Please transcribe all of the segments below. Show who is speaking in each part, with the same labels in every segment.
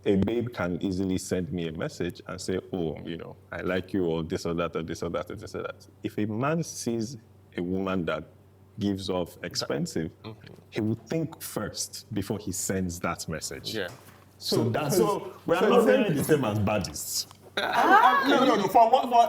Speaker 1: a babe can easily send me a message and say, oh, I like you, or this or that, or this or that, or this or that. If a man sees a woman that gives off expensive, he will think first before he sends that message.
Speaker 2: Yeah.
Speaker 1: So we are not really the same as baddies.
Speaker 2: No. For what? No.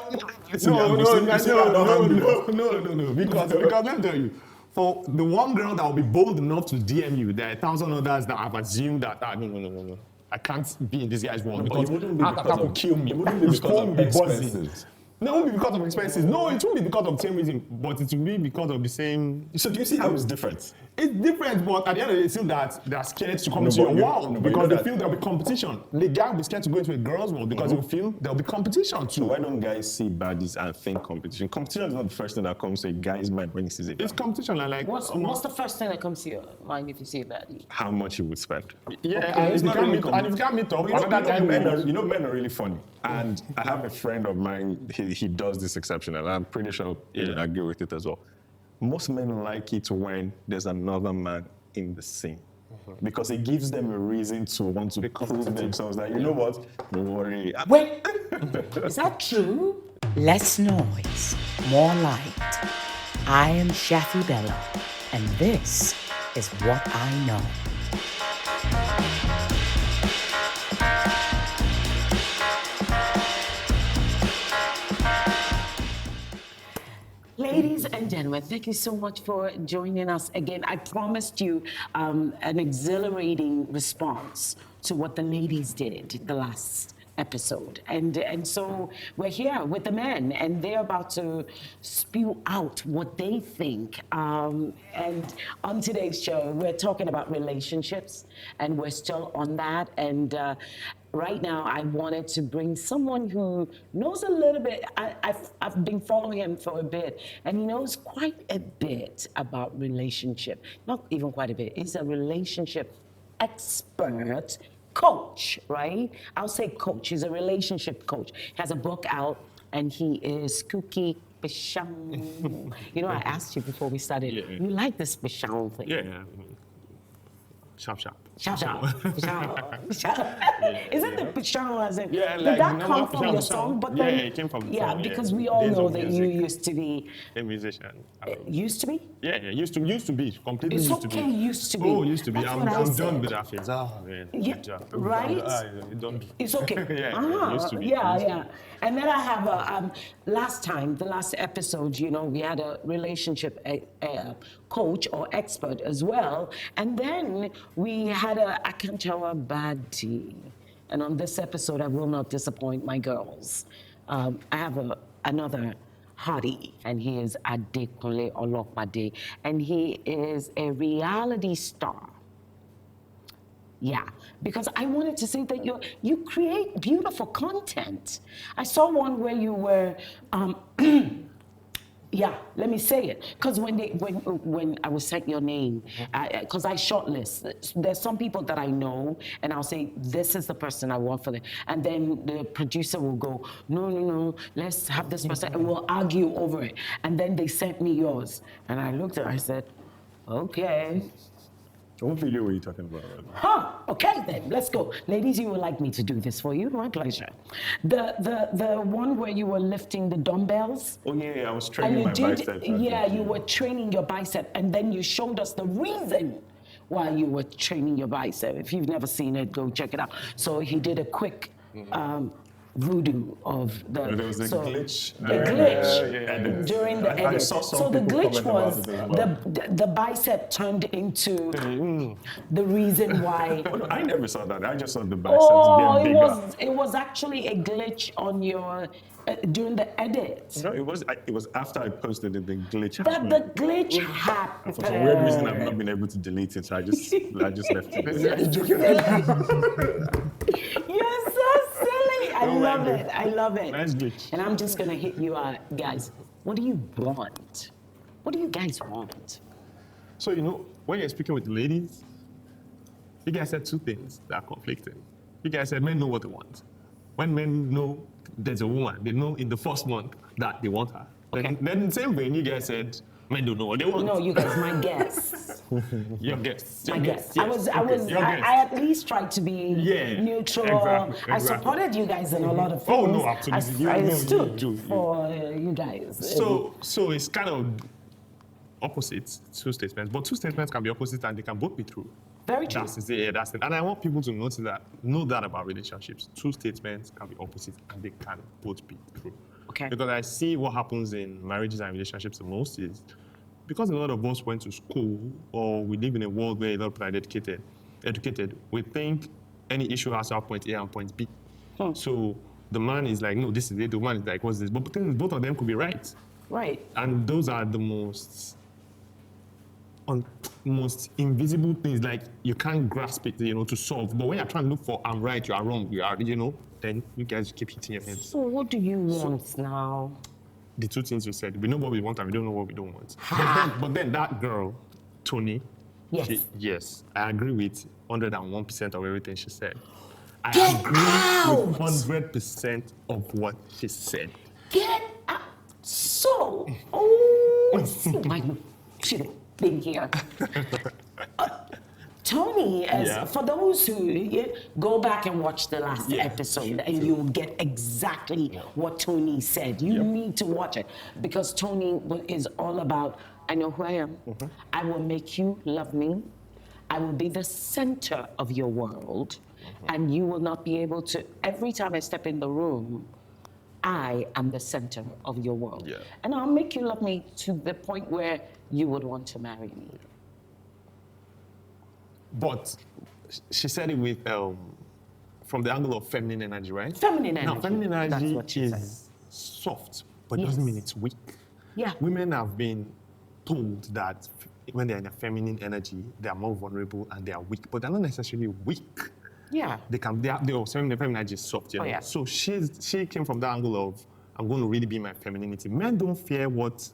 Speaker 2: Because let me tell you, for the one girl that will be bold enough to DM you, there are 1,000 others that have assumed that no. I can't be in this guy's world because that will kill me.
Speaker 1: It wouldn't be because of expenses.
Speaker 2: No, it won't be because of expenses. No, it won't be because of the same reason, but it will be because of the same.
Speaker 1: So do you see how it's different?
Speaker 2: It's different, but at the end of the day, it's still that they're scared to come into your world because they feel there'll be competition. The guy will be scared to go into a girl's world because he'll feel there'll be competition too.
Speaker 1: So why don't guys see baddies and think competition? Competition is not the first thing that comes to a guy's mind when he sees it.
Speaker 2: It's competition, like
Speaker 3: what's the first thing that comes to your mind if you see a baddie?
Speaker 1: How much he would spend.
Speaker 2: Yeah, and if you can't meet up, another guy
Speaker 1: men are really funny. And I have a friend of mine, he does this exceptional. I'm pretty sure he'll agree with it as well. Most men like it when there's another man in the scene. Because it gives them a reason to want to prove themselves that, you know what, don't worry.
Speaker 3: Wait, is that true? Less noise, more light. I am Shaffy Bello, and this is What I Know. Ladies and gentlemen, thank you so much for joining us again. I promised you an exhilarating response to what the ladies did the last episode. And so we're here with the men, and they're about to spew out what they think. And on today's show, we're talking about relationships, and we're still on that. And right now, I wanted to bring someone who knows a little bit. I've been following him for a bit, and he knows quite a bit about relationship. Not even quite a bit. He's a relationship expert. Coach, right? I'll say coach. He's a relationship coach. He has a book out, and he is Skuki Peeshaun. I asked you before we started, you like this Peeshaun thing?
Speaker 2: Yeah. Sharp.
Speaker 3: Peeshaun. Is it the Peeshaun as in?
Speaker 2: Yeah,
Speaker 3: did that come from your song? But then,
Speaker 2: it came from the song.
Speaker 3: Because we all know that you used to be
Speaker 2: a musician.
Speaker 3: Used to be?
Speaker 2: Yeah, used to be completely.
Speaker 3: It's
Speaker 2: used to be.
Speaker 3: Used to be.
Speaker 2: Oh, used to be.
Speaker 3: That's
Speaker 2: I'm done with that phase. Man.
Speaker 3: Yeah, right?
Speaker 2: Done.
Speaker 3: It's okay.
Speaker 2: Used to be.
Speaker 3: Yeah. And then I have the last episode, we had a relationship coach or expert as well. And then we had I can't tell a baddie. And on this episode, I will not disappoint my girls. I have another hottie, and he is Adekunle Olopade, and he is a reality star. Yeah, because I wanted to say that you create beautiful content. I saw one where you were, let me say it, because when I was sent your name, because I shortlist, there's some people that I know, and I'll say this is the person I want for them, and then the producer will go, no, let's have this person, and we'll argue over it, and then they sent me yours, and I looked at it, I said, okay.
Speaker 1: What video were you talking about?
Speaker 3: Okay then, let's go. Ladies, you would like me to do this for you? My pleasure. The one where you were lifting the dumbbells.
Speaker 1: Oh yeah, I was training my bicep.
Speaker 3: Yeah, you were training your bicep, and then you showed us the reason why you were training your bicep. If you've never seen it, go check it out. So he did a quick voodoo of the.
Speaker 1: There was a glitch.
Speaker 3: During the edit. So the glitch was the bicep turned into the reason why.
Speaker 1: Oh, I never saw that. I just saw the biceps being bigger.
Speaker 3: It was actually a glitch on your during the edit.
Speaker 1: No, it was after I posted it. The glitch happened.
Speaker 3: But the glitch happened.
Speaker 1: For some weird reason, I've not been able to delete it, so I just left it.
Speaker 3: You're so silly. I love it.
Speaker 2: Nice glitch.
Speaker 3: And I'm just gonna hit you out, guys. What do you want? What do you guys want?
Speaker 2: So when you're speaking with the ladies, you guys said two things that are conflicting. You guys said men know what they want. When men know there's a woman, they know in the first month that they want her.
Speaker 3: Okay.
Speaker 2: Then in the same vein, you guys said Men don't know what they want.
Speaker 3: No, you guys, my guests.
Speaker 2: Your guests.
Speaker 3: My guests.
Speaker 2: Yes.
Speaker 3: I at least tried to be neutral.
Speaker 2: Exactly.
Speaker 3: I supported you guys in a lot of things.
Speaker 2: Oh, no, absolutely.
Speaker 3: I
Speaker 2: You
Speaker 3: stood
Speaker 2: do.
Speaker 3: for you guys.
Speaker 2: So it's kind of opposite, two statements. But two statements can be opposite and they can both be true.
Speaker 3: Very true.
Speaker 2: That's it. And I want people to know that about relationships. Two statements can be opposite and they can both be true.
Speaker 3: Okay.
Speaker 2: Because I see what happens in marriages and relationships the most is because a lot of us went to school or we live in a world where a lot of people are educated, we think any issue has to have point A and point B. So the man is like, no, this is it. The woman is like, what's this? But the thing is, both of them could be right.
Speaker 3: Right.
Speaker 2: And those are the most invisible things, like you can't grasp it, to solve. But when you're trying to look for I'm right, you are wrong, then you guys keep hitting your heads.
Speaker 3: So what do you want now?
Speaker 2: The two things you said, we know what we want and we don't know what we don't want. But then that girl, Tony,
Speaker 3: Yes.
Speaker 2: yes, I agree with 101% of everything she said. I
Speaker 3: Get
Speaker 2: agree
Speaker 3: out!
Speaker 2: with 100% of what she said.
Speaker 3: Get out. So, oh my, should have been here. Tony, for those who go back and watch the last episode, and you'll get exactly what Tony said. You need to watch it because Tony is all about, I know who I am. I will make you love me. I will be the center of your world, and you will not be able to, every time I step in the room, I am the center of your world.
Speaker 1: Yeah.
Speaker 3: And I'll make you love me to the point where you would want to marry me.
Speaker 2: But she said it with from the angle of feminine energy, right?
Speaker 3: Feminine energy.
Speaker 2: Now, feminine
Speaker 3: That's
Speaker 2: energy
Speaker 3: what she
Speaker 2: is
Speaker 3: said.
Speaker 2: soft, but doesn't mean it's weak.
Speaker 3: Yeah.
Speaker 2: Women have been told that when they're in a feminine energy, they are more vulnerable and they are weak, but they're not necessarily weak.
Speaker 3: Yeah.
Speaker 2: They feminine energy is soft,
Speaker 3: Oh, yeah.
Speaker 2: So she came from the angle of, I'm going to really be my femininity. Men don't fear what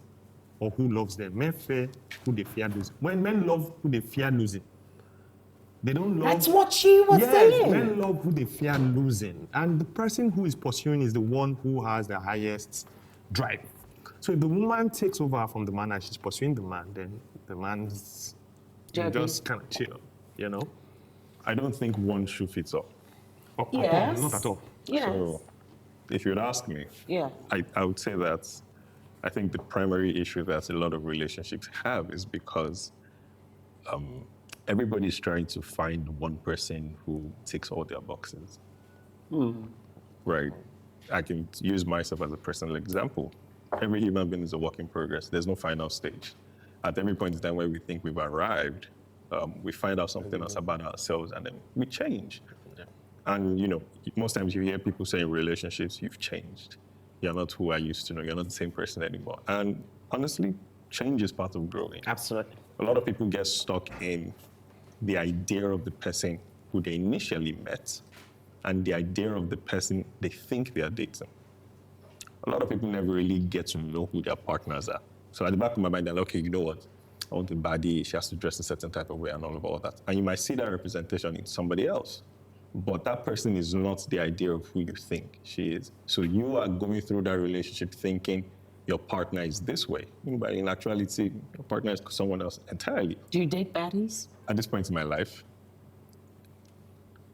Speaker 2: or who loves them. Men fear who they fear losing. When men love who they fear losing, they don't love...
Speaker 3: That's what she was saying.
Speaker 2: Men love who they fear losing. And the person who is pursuing is the one who has the highest drive. So if the woman takes over from the man and she's pursuing the man, then the man's just kind of chill,
Speaker 1: I don't think one shoe fits all.
Speaker 3: Yes.
Speaker 2: Not at all.
Speaker 3: Yes.
Speaker 1: So if you'd ask me, I would say that I think the primary issue that a lot of relationships have is because everybody's trying to find one person who ticks all their boxes. Right? I can use myself as a personal example. Every human being is a work in progress. There's no final stage. At every point in time where we think we've arrived, we find out something else about ourselves and then we change. And most times you hear people say in relationships, you've changed. You're not who I used to know. You're not the same person anymore. And honestly, change is part of growing.
Speaker 3: Absolutely.
Speaker 1: A lot of people get stuck in the idea of the person who they initially met and the idea of the person they think they are dating. A lot of people never really get to know who their partners are. So at the back of my mind, they're like, okay, you know what? I want a baddie, she has to dress a certain type of way and all of that. And you might see that representation in somebody else. But that person is not the idea of who you think she is. So you are going through that relationship thinking your partner is this way. But in actuality, your partner is someone else entirely.
Speaker 3: Do you date baddies?
Speaker 1: At this point in my life,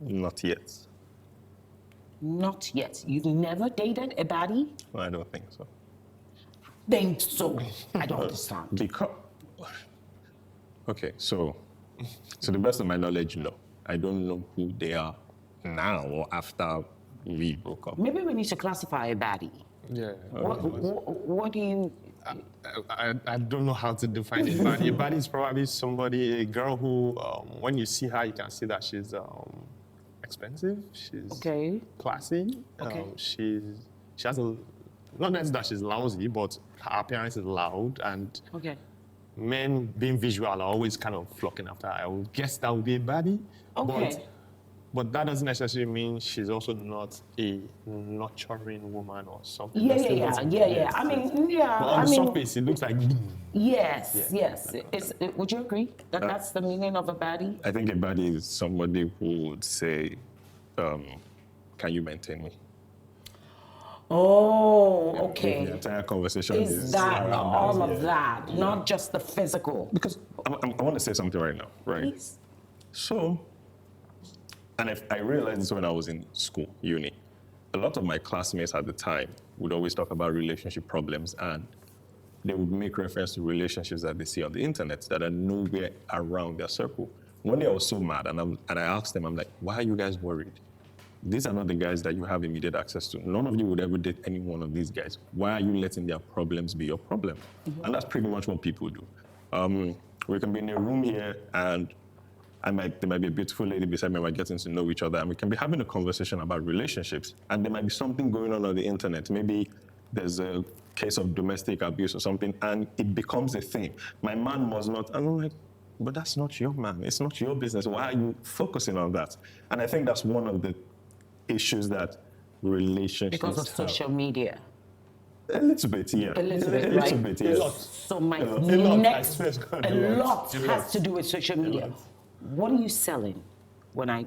Speaker 1: not yet.
Speaker 3: Not yet. You've never dated a baddie?
Speaker 1: Well, I don't think so.
Speaker 3: Think so. I don't understand.
Speaker 1: Because, okay, so to the best of my knowledge, no. I don't know who they are now or after we broke up.
Speaker 3: Maybe we need to classify a baddie.
Speaker 2: Yeah.
Speaker 3: What do you...
Speaker 2: I don't know how to define a baddie. A baddie is probably a girl who, when you see her, you can see that she's expensive, she's classy, she has not necessarily that she's lousy, but her appearance is loud, and men being visual are always kind of flocking after her. I would guess that would be a baddie. But that doesn't necessarily mean she's also not a nurturing woman or something.
Speaker 3: Yeah. I mean,
Speaker 2: But on the surface, it looks like...
Speaker 3: Yes. Would you agree that that's the meaning of a baddie?
Speaker 1: I think a baddie is somebody who would say, can you maintain me?
Speaker 3: Oh,
Speaker 1: The
Speaker 3: okay.
Speaker 1: entire conversation
Speaker 3: Is that
Speaker 1: around
Speaker 3: all
Speaker 1: that.
Speaker 3: of that, not just the physical?
Speaker 1: Because I want to say something right now, right?
Speaker 3: Please.
Speaker 1: So, and I realized this when I was in school, uni. A lot of my classmates at the time would always talk about relationship problems, and they would make reference to relationships that they see on the internet that are nowhere around their circle. One day I was so mad, and I asked them, I'm like, why are you guys worried? These are not the guys that you have immediate access to. None of you would ever date any one of these guys. Why are you letting their problems be your problem? And that's pretty much what people do. We can be in a room here, and there might be a beautiful lady beside me, we're getting to know each other, and we can be having a conversation about relationships, and there might be something going on the internet. Maybe there's a case of domestic abuse or something, and it becomes a thing. My man must not, and I'm like, but that's not your man. It's not your business. Why are you focusing on that? And I think that's one of the issues that relationships
Speaker 3: Because of
Speaker 1: have.
Speaker 3: social media.
Speaker 1: A little bit, yeah.
Speaker 3: A little bit,
Speaker 1: A little
Speaker 3: right?
Speaker 1: bit, yes.
Speaker 3: So my
Speaker 2: lot, I
Speaker 3: next,
Speaker 2: swear to God,
Speaker 3: a
Speaker 2: a lot.
Speaker 3: lot
Speaker 2: A
Speaker 3: has
Speaker 2: lot.
Speaker 3: to do with social media. What are you selling when I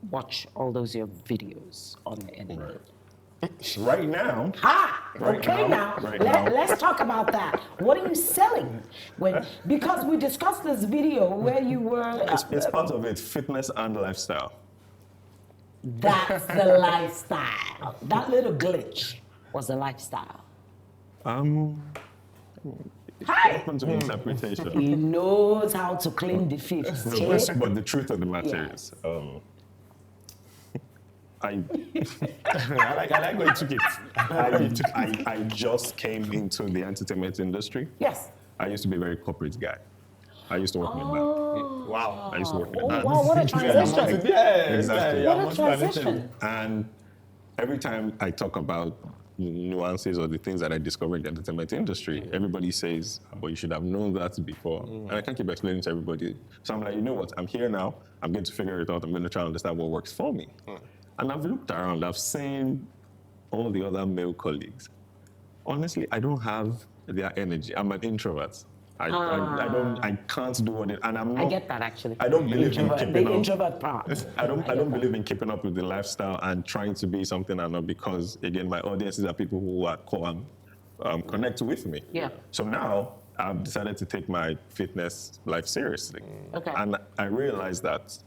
Speaker 3: watch all those your videos on the internet?
Speaker 1: Right now, Right
Speaker 3: Okay,
Speaker 1: now,
Speaker 3: now,
Speaker 1: right now.
Speaker 3: let's talk about that. What are you selling? Because we discussed this video where you were.
Speaker 1: it's part of it, fitness and lifestyle.
Speaker 3: That's the lifestyle. That little glitch was the lifestyle. Hi.
Speaker 1: Open to interpretation.
Speaker 3: He knows how to clean the fish.
Speaker 1: But the truth of the matter is, I
Speaker 2: I like what you took it.
Speaker 1: I just came into the entertainment industry.
Speaker 3: Yes.
Speaker 1: I used to be a very corporate guy. I used to work in a bank.
Speaker 2: Wow.
Speaker 1: I used to work in a
Speaker 3: Oh,
Speaker 1: bank.
Speaker 3: wow, what a transition.
Speaker 2: Yeah,
Speaker 1: Exactly.
Speaker 3: What a transition.
Speaker 1: And every time I talk about nuances or the things that I discovered in the entertainment industry, everybody says, but you should have known that before. And I can't keep explaining to everybody. So I'm like, you know what? I'm here now. I'm going to figure it out. I'm going to try and understand what works for me. And I've looked around. I've seen all the other male colleagues. Honestly, I don't have their energy. I'm an introvert. I can't do what it, and I'm not.
Speaker 3: I get that actually.
Speaker 1: I don't believe in
Speaker 3: The
Speaker 1: keeping up.
Speaker 3: introvert part.
Speaker 1: I don't believe in keeping up with the lifestyle and trying to be something I'm not, because again, my audiences are people who are connect with me.
Speaker 3: Yeah.
Speaker 1: So now I've decided to take my fitness life seriously.
Speaker 3: Okay.
Speaker 1: And I realized that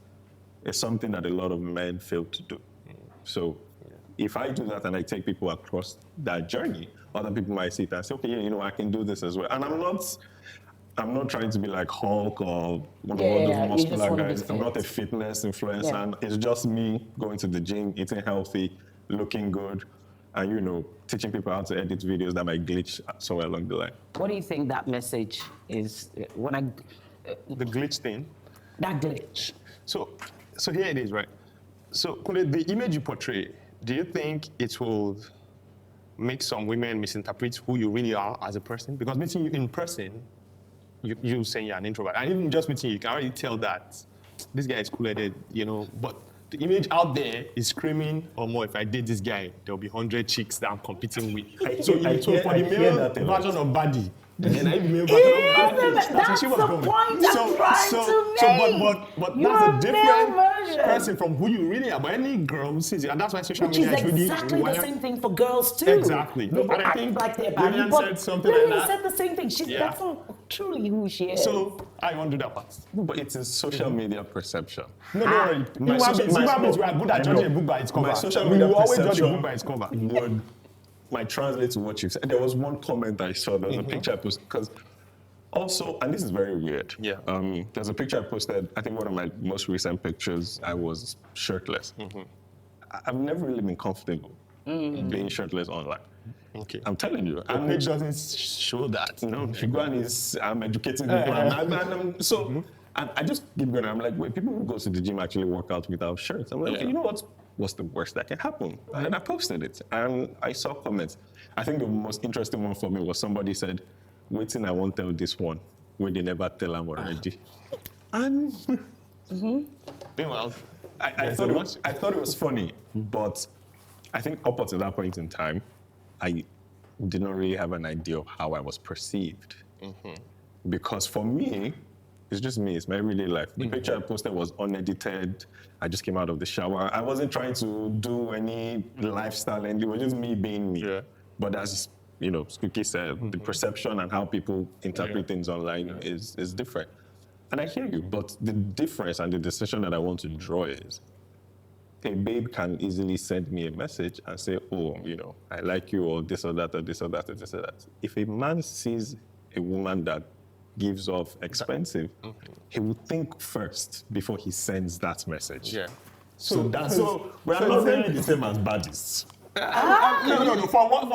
Speaker 1: it's something that a lot of men fail to do. So if I do that and I take people across that journey, other people might see it and say, okay, yeah, you know, I can do this as well. And I'm not trying to be like Hulk or one of all
Speaker 3: Yeah,
Speaker 1: those
Speaker 3: you just
Speaker 1: muscular
Speaker 3: wanna be
Speaker 1: guys. I'm
Speaker 3: fit.
Speaker 1: not a fitness influencer.
Speaker 3: Yeah.
Speaker 1: And it's just me going to the gym, eating healthy, looking good, and, you know, teaching people how to edit videos that might glitch somewhere along the line.
Speaker 3: What do you think that message is when
Speaker 2: The glitch thing.
Speaker 3: that glitch?
Speaker 2: So here it is, right? So, Kunle, the image you portray, do you think it will make some women misinterpret who you really are as a person? Because meeting you in person, you saying you're an introvert, and even just meeting you can already tell that this guy is cool-headed, you know, but the image out there is screaming, oh, more, if I date this guy, there'll be 100 chicks that I'm competing with. So for the male version of body, and I male version of body,
Speaker 3: That's
Speaker 2: where she was
Speaker 3: the
Speaker 2: going.
Speaker 3: point I'm trying to make.
Speaker 2: But
Speaker 3: You're
Speaker 2: that's
Speaker 3: a
Speaker 2: a
Speaker 3: male
Speaker 2: different
Speaker 3: version.
Speaker 2: person from who you really are. But any girl who sees it, and that's why social
Speaker 3: Which
Speaker 2: media
Speaker 3: is
Speaker 2: is really
Speaker 3: exactly the
Speaker 2: wired.
Speaker 3: same thing for girls too.
Speaker 2: Exactly.
Speaker 3: They
Speaker 2: And I
Speaker 3: act
Speaker 2: think
Speaker 3: like they're
Speaker 2: Lillian
Speaker 3: bad, but
Speaker 2: said something like
Speaker 3: Lillian
Speaker 2: that.
Speaker 3: said the same thing. That's not truly who she is.
Speaker 2: So I won't do that part.
Speaker 1: But it's a social media perception.
Speaker 2: No, don't worry.
Speaker 1: My
Speaker 2: Human
Speaker 1: social-
Speaker 2: beings,
Speaker 1: my-
Speaker 2: human beings, we are good at
Speaker 1: I
Speaker 2: judging
Speaker 1: know.
Speaker 2: a book by its cover.
Speaker 1: My social
Speaker 2: We
Speaker 1: media
Speaker 2: will always judge a
Speaker 1: perception
Speaker 2: book by its cover.
Speaker 1: might translate to what you said. There was one comment I saw. There was a picture I posted, because also, and this is very weird.
Speaker 2: Yeah.
Speaker 1: There's a picture I posted. I think one of my most recent pictures, I was shirtless. I've never really been comfortable being shirtless online.
Speaker 2: Okay.
Speaker 1: I'm telling you.
Speaker 2: The page doesn't show that.
Speaker 1: You know, if you go and I'm educating people, and I just keep going. I'm like, wait, people who go to the gym actually work out without shirts. I'm like, okay, you know what's the worst that can happen? And I posted it, and I saw comments. I think the most interesting one for me was somebody said, waiting, I won't tell this one, when they never tell them already. And
Speaker 2: Meanwhile,
Speaker 1: I thought it was funny, but I think up until that point in time, I did not really have an idea of how I was perceived. Because for me, It's just me. It's my everyday life. The picture I posted was unedited. I just came out of the shower. I wasn't trying to do any lifestyle, and it was just me being me.
Speaker 2: Yeah.
Speaker 1: But as you know, Skuki said, the perception and how people interpret things online is different. And I hear you, but the difference and the decision that I want to draw is, a babe can easily send me a message and say, oh, you know, I like you, or this or that, or this or that, or this or that. If a man sees a woman that gives off expensive, he will think first before he sends that message.
Speaker 2: Yeah.
Speaker 1: So we are not really the same as baddies.
Speaker 2: No. For what?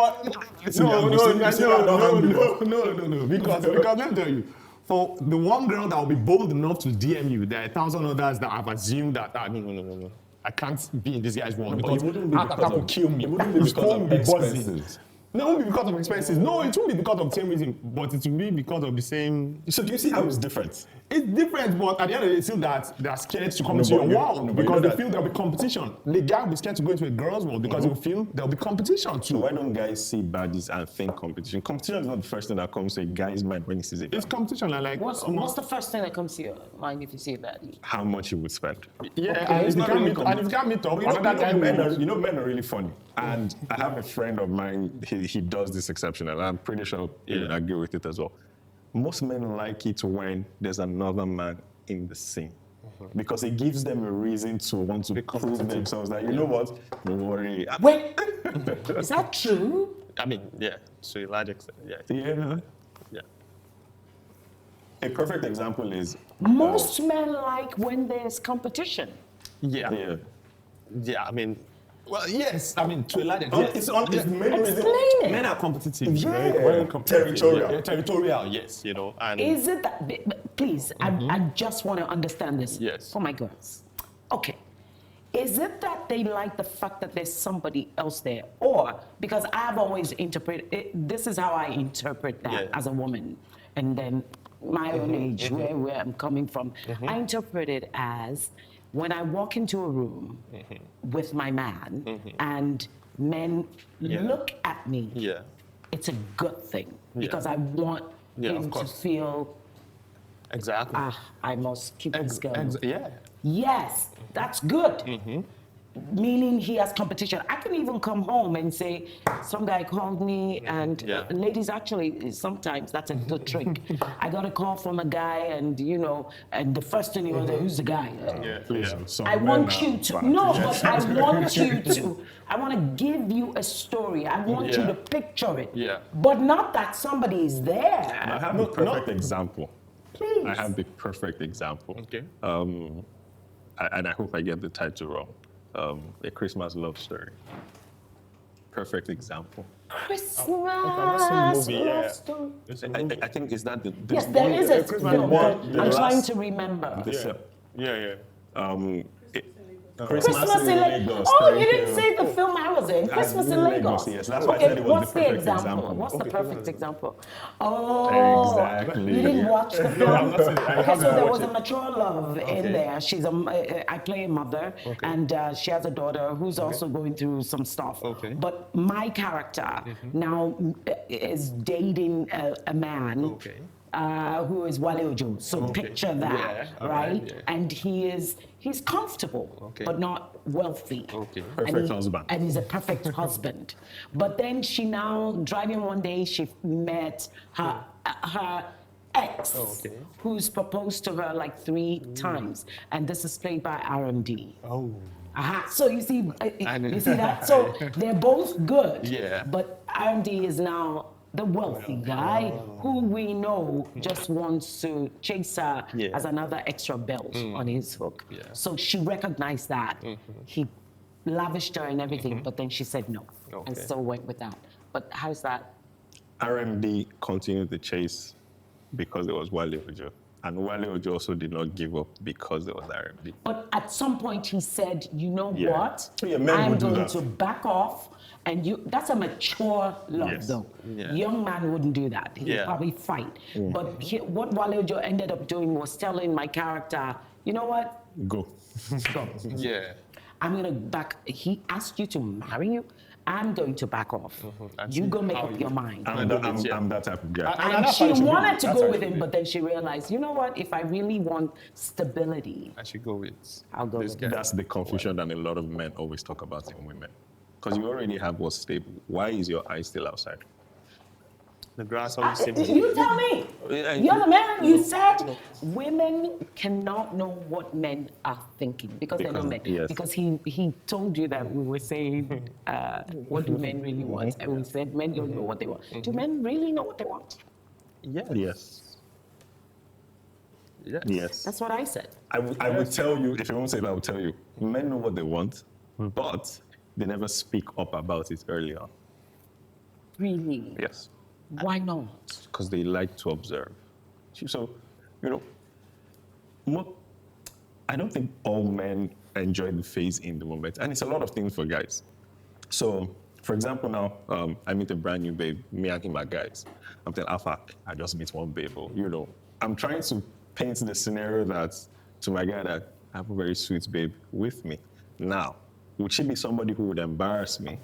Speaker 2: No. Because let me tell you, for the one girl that will be bold enough to DM you, there are 1,000 others that have assumed that no. I can't be in this guy's world because that will kill me.
Speaker 1: It wouldn't be
Speaker 2: His
Speaker 1: because
Speaker 2: phone
Speaker 1: of
Speaker 2: will be buzzing.
Speaker 1: expenses.
Speaker 2: No, it won't be because of expenses. No, it won't be because of the same reason, but it will be because of the same.
Speaker 1: So do you see how it's different?
Speaker 2: It's different, but at the end of the day, it's still that they are scared to come into
Speaker 1: but
Speaker 2: your
Speaker 1: you-
Speaker 2: world
Speaker 1: no, but you
Speaker 2: because
Speaker 1: know
Speaker 2: they
Speaker 1: that-
Speaker 2: feel there'll be competition. The guy will be scared to go into a girl's world because he'll feel there'll be competition
Speaker 1: So
Speaker 2: too.
Speaker 1: why don't guys see baddies and think competition? Competition is not the first thing that comes to a guy's mind when he sees it.
Speaker 2: It's competition, and like
Speaker 3: What's the first thing that comes to your mind if you see a baddie?
Speaker 1: How much he would spend.
Speaker 2: yeah,
Speaker 1: Okay,
Speaker 2: and
Speaker 1: it's
Speaker 2: if you
Speaker 1: not
Speaker 2: can't
Speaker 1: really
Speaker 2: meet, and if you can't meet up, another guy
Speaker 1: men are really funny. And I have a friend of mine, he does this exceptional. I'm pretty sure he would agree with it as well. Most men like it when there's another man in the scene. Because it gives them a reason to want to prove themselves that, you know what, don't worry.
Speaker 3: Wait, is that true?
Speaker 2: I mean, yeah, to a large extent, yeah.
Speaker 1: Yeah. A perfect example is
Speaker 3: Most men like when there's competition.
Speaker 2: Yeah. I mean, well, yes. I mean, to a large
Speaker 1: Oh,
Speaker 2: extent.
Speaker 1: it's the main reason.
Speaker 3: Explain it.
Speaker 2: Men are competitive.
Speaker 1: Yeah.
Speaker 2: Very competitive.
Speaker 1: Territorial.
Speaker 2: Yeah, territorial, yes. You know, and
Speaker 3: Is it that, please, I just want to understand this.
Speaker 2: Yes.
Speaker 3: For my girls. Okay. Is it that they like the fact that there's somebody else there? Or, because I've always interpreted, this is how I interpret that
Speaker 2: Yeah.
Speaker 3: as a woman. And then my own age, where I'm coming from. I interpret it as when I walk into a room with my man and men look at me,
Speaker 2: yeah.
Speaker 3: it's a good thing because I want
Speaker 2: Yeah,
Speaker 3: him
Speaker 2: of
Speaker 3: to
Speaker 2: course.
Speaker 3: feel,
Speaker 2: Exactly.
Speaker 3: I must keep this going.
Speaker 2: Yeah.
Speaker 3: Yes, that's good. Meaning he has competition. I can even come home and say, some guy called me, and
Speaker 2: Yeah.
Speaker 3: ladies, actually, sometimes that's a good trick. I got a call from a guy, and and the first thing he was, who's the guy?
Speaker 1: please. Some
Speaker 3: I
Speaker 1: men
Speaker 3: want
Speaker 1: are
Speaker 3: you to,
Speaker 1: bad.
Speaker 3: no, but I want you to, I want to give you a story. I want you
Speaker 2: Yeah.
Speaker 3: to picture it.
Speaker 2: Yeah.
Speaker 3: But not that somebody is
Speaker 1: I
Speaker 3: there.
Speaker 1: have the perfect example.
Speaker 3: Please.
Speaker 1: I have the perfect example.
Speaker 2: Okay.
Speaker 1: And I hope I get the title wrong. A Christmas Love Story. Perfect example.
Speaker 3: Christmas
Speaker 2: movie, yeah.
Speaker 3: love story.
Speaker 1: I think is that the
Speaker 3: Yes, there is a film, but
Speaker 1: the
Speaker 3: I'm trying
Speaker 1: last-
Speaker 3: to remember.
Speaker 2: Yeah.
Speaker 3: Christmas in Lagos. Oh, you didn't say the film I was in. Christmas in Lagos.
Speaker 1: Yes, that's why I
Speaker 3: Okay,
Speaker 1: said it was
Speaker 3: what's
Speaker 1: the
Speaker 3: the
Speaker 1: perfect
Speaker 3: example?
Speaker 1: example.
Speaker 3: What's the perfect example? Oh,
Speaker 1: Exactly.
Speaker 3: you didn't watch the film?
Speaker 2: I've not seen it. I
Speaker 3: Okay,
Speaker 2: haven't
Speaker 3: so there
Speaker 2: watched
Speaker 3: was a
Speaker 2: it.
Speaker 3: mature love in there. She's I play a mother, and she has a daughter who's also going through some stuff.
Speaker 2: Okay.
Speaker 3: But my character now is dating a man.
Speaker 2: Okay.
Speaker 3: Who is Wale Ojo. So picture that,
Speaker 2: Yeah, all
Speaker 3: right?
Speaker 2: right, yeah.
Speaker 3: And he's comfortable,
Speaker 2: Okay.
Speaker 3: but not wealthy.
Speaker 2: Okay.
Speaker 1: Perfect
Speaker 3: And
Speaker 1: husband.
Speaker 3: And he's a perfect husband. But then she now, driving one day, she met her ex,
Speaker 2: Okay.
Speaker 3: who's proposed to her like 3 times. And this is played by RMD.
Speaker 2: Oh.
Speaker 3: Aha. So you see that? So they're both good.
Speaker 2: Yeah.
Speaker 3: But RMD is now the wealthy guy who we know just wants to chase her
Speaker 2: Yeah.
Speaker 3: as another extra belt on his hook.
Speaker 2: Yeah.
Speaker 3: So she recognized that. He lavished her and everything, but then she said no. And
Speaker 2: Okay.
Speaker 3: so went with that. But how's that?
Speaker 1: RMD continued the chase because it was Wale Ojo. And Wale Ojo also did not give up because it was RMD.
Speaker 3: But at some point he said, you know
Speaker 1: Yeah.
Speaker 3: what?
Speaker 1: Yeah, men
Speaker 3: I'm
Speaker 1: would do
Speaker 3: going
Speaker 1: that.
Speaker 3: to back off. And that's a mature love,
Speaker 1: Yes.
Speaker 3: though.
Speaker 2: Yeah.
Speaker 3: Young man wouldn't do that. He'd
Speaker 2: Yeah.
Speaker 3: probably fight. But what Wale Ojo ended up doing was telling my character, you know what?
Speaker 1: Go.
Speaker 3: Go.
Speaker 2: Yeah.
Speaker 3: I'm gonna back. He asked you to marry you, I'm going to back off.
Speaker 2: And
Speaker 3: You
Speaker 2: see
Speaker 3: go make
Speaker 2: how
Speaker 3: up
Speaker 2: you-
Speaker 3: your mind.
Speaker 1: I'm that type of guy.
Speaker 3: And
Speaker 2: that's
Speaker 3: she
Speaker 2: how it should be.
Speaker 3: wanted to
Speaker 2: That's
Speaker 3: go
Speaker 2: how it
Speaker 3: with
Speaker 2: should
Speaker 3: him,
Speaker 2: be.
Speaker 3: but then she realized, you know what? If I really want stability,
Speaker 2: I should go with
Speaker 3: I'll go
Speaker 2: this
Speaker 3: with
Speaker 2: guy.
Speaker 1: That's the confusion that a lot of men always talk about in women. Because you already have what's stable. Why is your eye still outside?
Speaker 2: The grass always seems.
Speaker 3: you tell me. You're the man. You said women cannot know what men are thinking because they're not men.
Speaker 1: Yes.
Speaker 3: Because he told you that we were saying, what do men really want? And we said men don't know what they want. Do men really know what they want?
Speaker 1: Yes. Yes.
Speaker 3: That's what I said.
Speaker 1: I would tell you, if you won't say it, I will tell you. Men know what they want, but they never speak up about it early on.
Speaker 3: Really?
Speaker 1: Yes.
Speaker 3: Why not?
Speaker 1: Because they like to observe. So, I don't think all men enjoy the phase in the moment. And it's a lot of things for guys. So, for example, now, I meet a brand new babe, me and him are guys. I'm telling Alpha, I just meet one babe. Or, I'm trying to paint the scenario that to my guy that I have a very sweet babe with me. Now, would she be somebody who would embarrass me?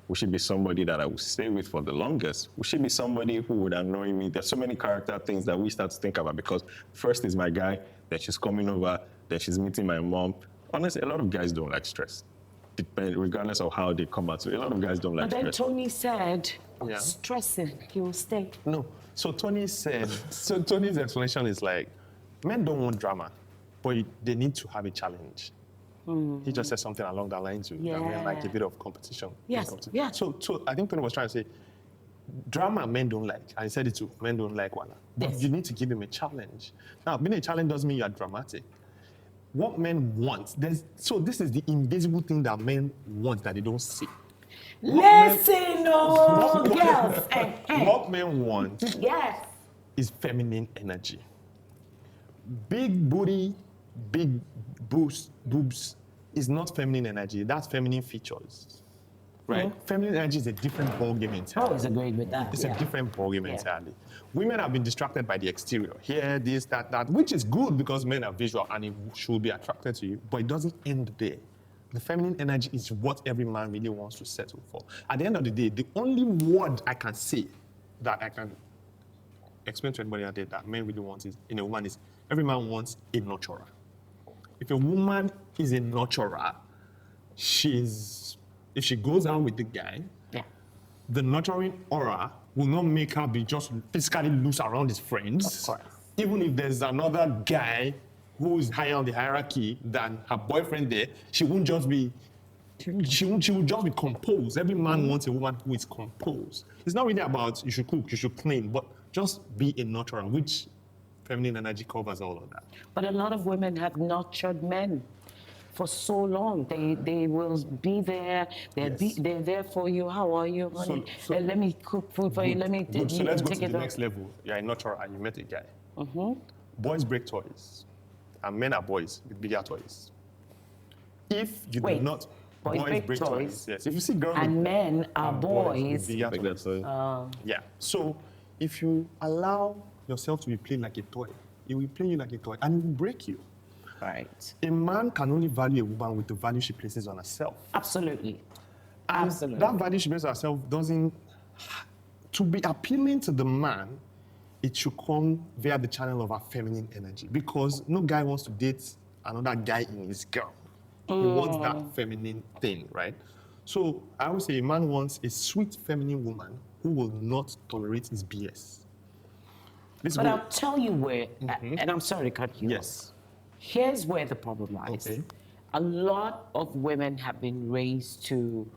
Speaker 1: Would she be somebody that I would stay with for the longest? Would she be somebody who would annoy me? There's so many character things that we start to think about because first is my guy, then she's coming over, then she's meeting my mom. Honestly, a lot of guys don't like stress. Regardless of how they come out. So a lot of guys don't like
Speaker 3: But then
Speaker 1: stress.
Speaker 3: Tony said,
Speaker 2: Yeah.
Speaker 3: stressing, he will stay.
Speaker 2: No. So Tony's explanation is like, men don't want drama, but they need to have a challenge. He just said something along that line too. That men like a bit of competition.
Speaker 3: Yes, yeah.
Speaker 2: So I think Tony was trying to say, drama men don't like. And he said it too. Men don't like one. But
Speaker 3: Yes.
Speaker 2: you need to give them a challenge. Now, being a challenge doesn't mean you're dramatic. What men want, so this is the invisible thing that men want that they don't see.
Speaker 3: Listen, oh, girls. Hey.
Speaker 2: What men want
Speaker 3: Yes.
Speaker 2: is feminine energy. Big booty, big boobs is not feminine energy. That's feminine features, right? Feminine energy is a different ballgame
Speaker 3: I
Speaker 2: entirely.
Speaker 3: always agreed with that.
Speaker 2: It's
Speaker 3: yeah.
Speaker 2: a different ballgame
Speaker 3: Yeah.
Speaker 2: entirely. Women have been distracted by the exterior. Here, this, that, which is good because men are visual and it should be attracted to you, but it doesn't end there. The feminine energy is what every man really wants to settle for. At the end of the day, the only word I can say that I can explain to anybody out there that men really want in a woman is every man wants a nurturer. If a woman is a nurturer, if she goes out with the guy,
Speaker 3: Yeah.
Speaker 2: the nurturing aura will not make her be just physically loose around his friends.
Speaker 3: Of course.
Speaker 2: Even if there's another guy who is higher on the hierarchy than her boyfriend there, she will just be composed. Every man wants a woman who is composed. It's not really about you should cook, you should clean, but just be a nurturer, which feminine energy covers all of that.
Speaker 3: But a lot of women have nurtured men for so long. They will be there. They're there for you. How are you, honey?
Speaker 2: So-
Speaker 3: Let me cook food for you. Let me
Speaker 2: Good. So let's go
Speaker 3: take
Speaker 2: to
Speaker 3: it
Speaker 2: the
Speaker 3: off.
Speaker 2: next level. You're a nurturer and you met a guy. Boys break toys, and men are boys with bigger toys. If you
Speaker 3: Wait,
Speaker 2: do not,
Speaker 3: boys break toys?
Speaker 2: Yes. If you see girls
Speaker 3: And
Speaker 2: with-
Speaker 3: men are
Speaker 2: with
Speaker 3: boys.
Speaker 2: bigger
Speaker 1: Like
Speaker 2: toys.
Speaker 1: that, so
Speaker 2: Yeah. So if you allow yourself to be played like a toy, it will play you like a toy and it will break you.
Speaker 3: Right.
Speaker 2: A man can only value a woman with the value she places on herself.
Speaker 3: Absolutely.
Speaker 2: And
Speaker 3: Absolutely.
Speaker 2: that value she places on herself doesn't. To be appealing to the man, it should come via the channel of our feminine energy because no guy wants to date another guy in his girl. He wants that feminine thing, right? So I would say a man wants a sweet feminine woman who will not tolerate his BS. This
Speaker 3: But
Speaker 2: will-
Speaker 3: I'll tell you where, and I'm sorry to cut you off.
Speaker 2: Yes.
Speaker 3: Here's where the problem lies.
Speaker 2: Okay.
Speaker 3: A lot of women have been raised to,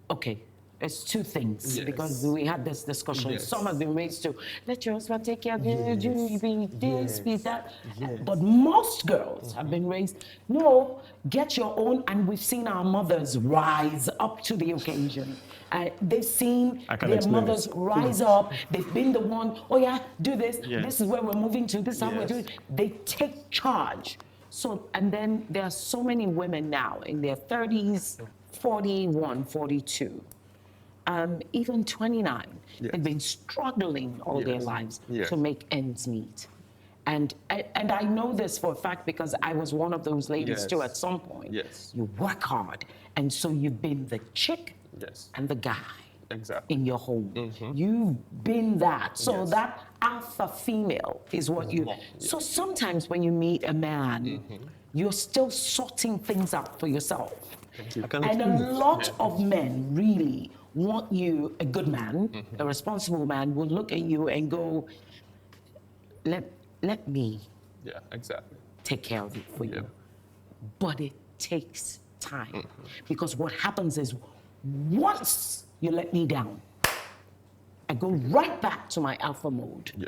Speaker 3: okay, it's two things
Speaker 2: Yes.
Speaker 3: because we had this discussion.
Speaker 2: Yes.
Speaker 3: Some have been raised to let your husband take care of you,
Speaker 2: Yes.
Speaker 3: be this, be
Speaker 2: Yes.
Speaker 3: that.
Speaker 2: Yes.
Speaker 3: But most girls have been raised, no, get your own, and we've seen our mothers rise up to the occasion. They've seen
Speaker 1: I can
Speaker 3: their
Speaker 1: explain
Speaker 3: mothers
Speaker 1: it.
Speaker 3: rise up. They've been the one, oh yeah, do this.
Speaker 2: Yes.
Speaker 3: This is where we're moving to. This is how we're
Speaker 2: Yes.
Speaker 3: doing. They take charge. So, and then there are so many women now in their 30s, 41, 42, even 29.
Speaker 2: Yes.
Speaker 3: They've been struggling all their
Speaker 2: Yes.
Speaker 3: lives
Speaker 2: Yes.
Speaker 3: to make ends meet. And I know this for a fact because I was one of those ladies too
Speaker 2: Yes.
Speaker 3: at some point.
Speaker 2: Yes.
Speaker 3: You work hard. And so you've been the chick
Speaker 2: Yes.
Speaker 3: and the guy
Speaker 2: Exactly.
Speaker 3: in your home. You've been that. So
Speaker 2: Yes.
Speaker 3: that alpha female is what you.
Speaker 2: more,
Speaker 3: So sometimes when you meet a man, you're still sorting things out for yourself.
Speaker 1: I can
Speaker 3: And a
Speaker 1: explain it.
Speaker 3: lot of men really want you, a good man, a responsible man, will look at you and go, let me
Speaker 2: Yeah, exactly.
Speaker 3: take care of it for
Speaker 2: Yeah.
Speaker 3: you. But it takes time. Because what happens is once you let me down, I go right back to my alpha mode.
Speaker 2: Yeah.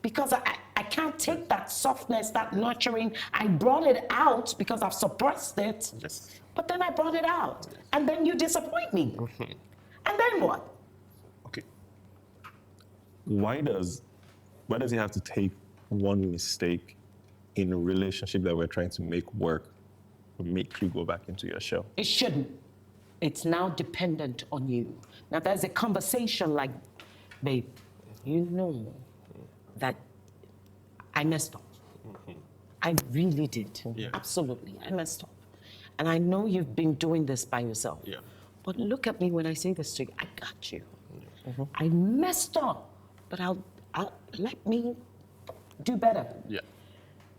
Speaker 3: Because I can't take that softness, that nurturing. I brought it out because I've suppressed it.
Speaker 2: Yes.
Speaker 3: But then I brought it out. And then you disappoint me. And then what?
Speaker 2: Okay.
Speaker 1: Why does it have to take one mistake in a relationship that we're trying to make work to make you go back into your shell?
Speaker 3: It shouldn't. It's now dependent on you. Now, there's a conversation like, babe, you know that I messed up. I really did.
Speaker 2: Yeah.
Speaker 3: Absolutely. I messed up. And I know you've been doing this by yourself.
Speaker 2: Yeah.
Speaker 3: But look at me when I say this to you. I got you. I messed up, but I'll let me do better.
Speaker 2: Yeah.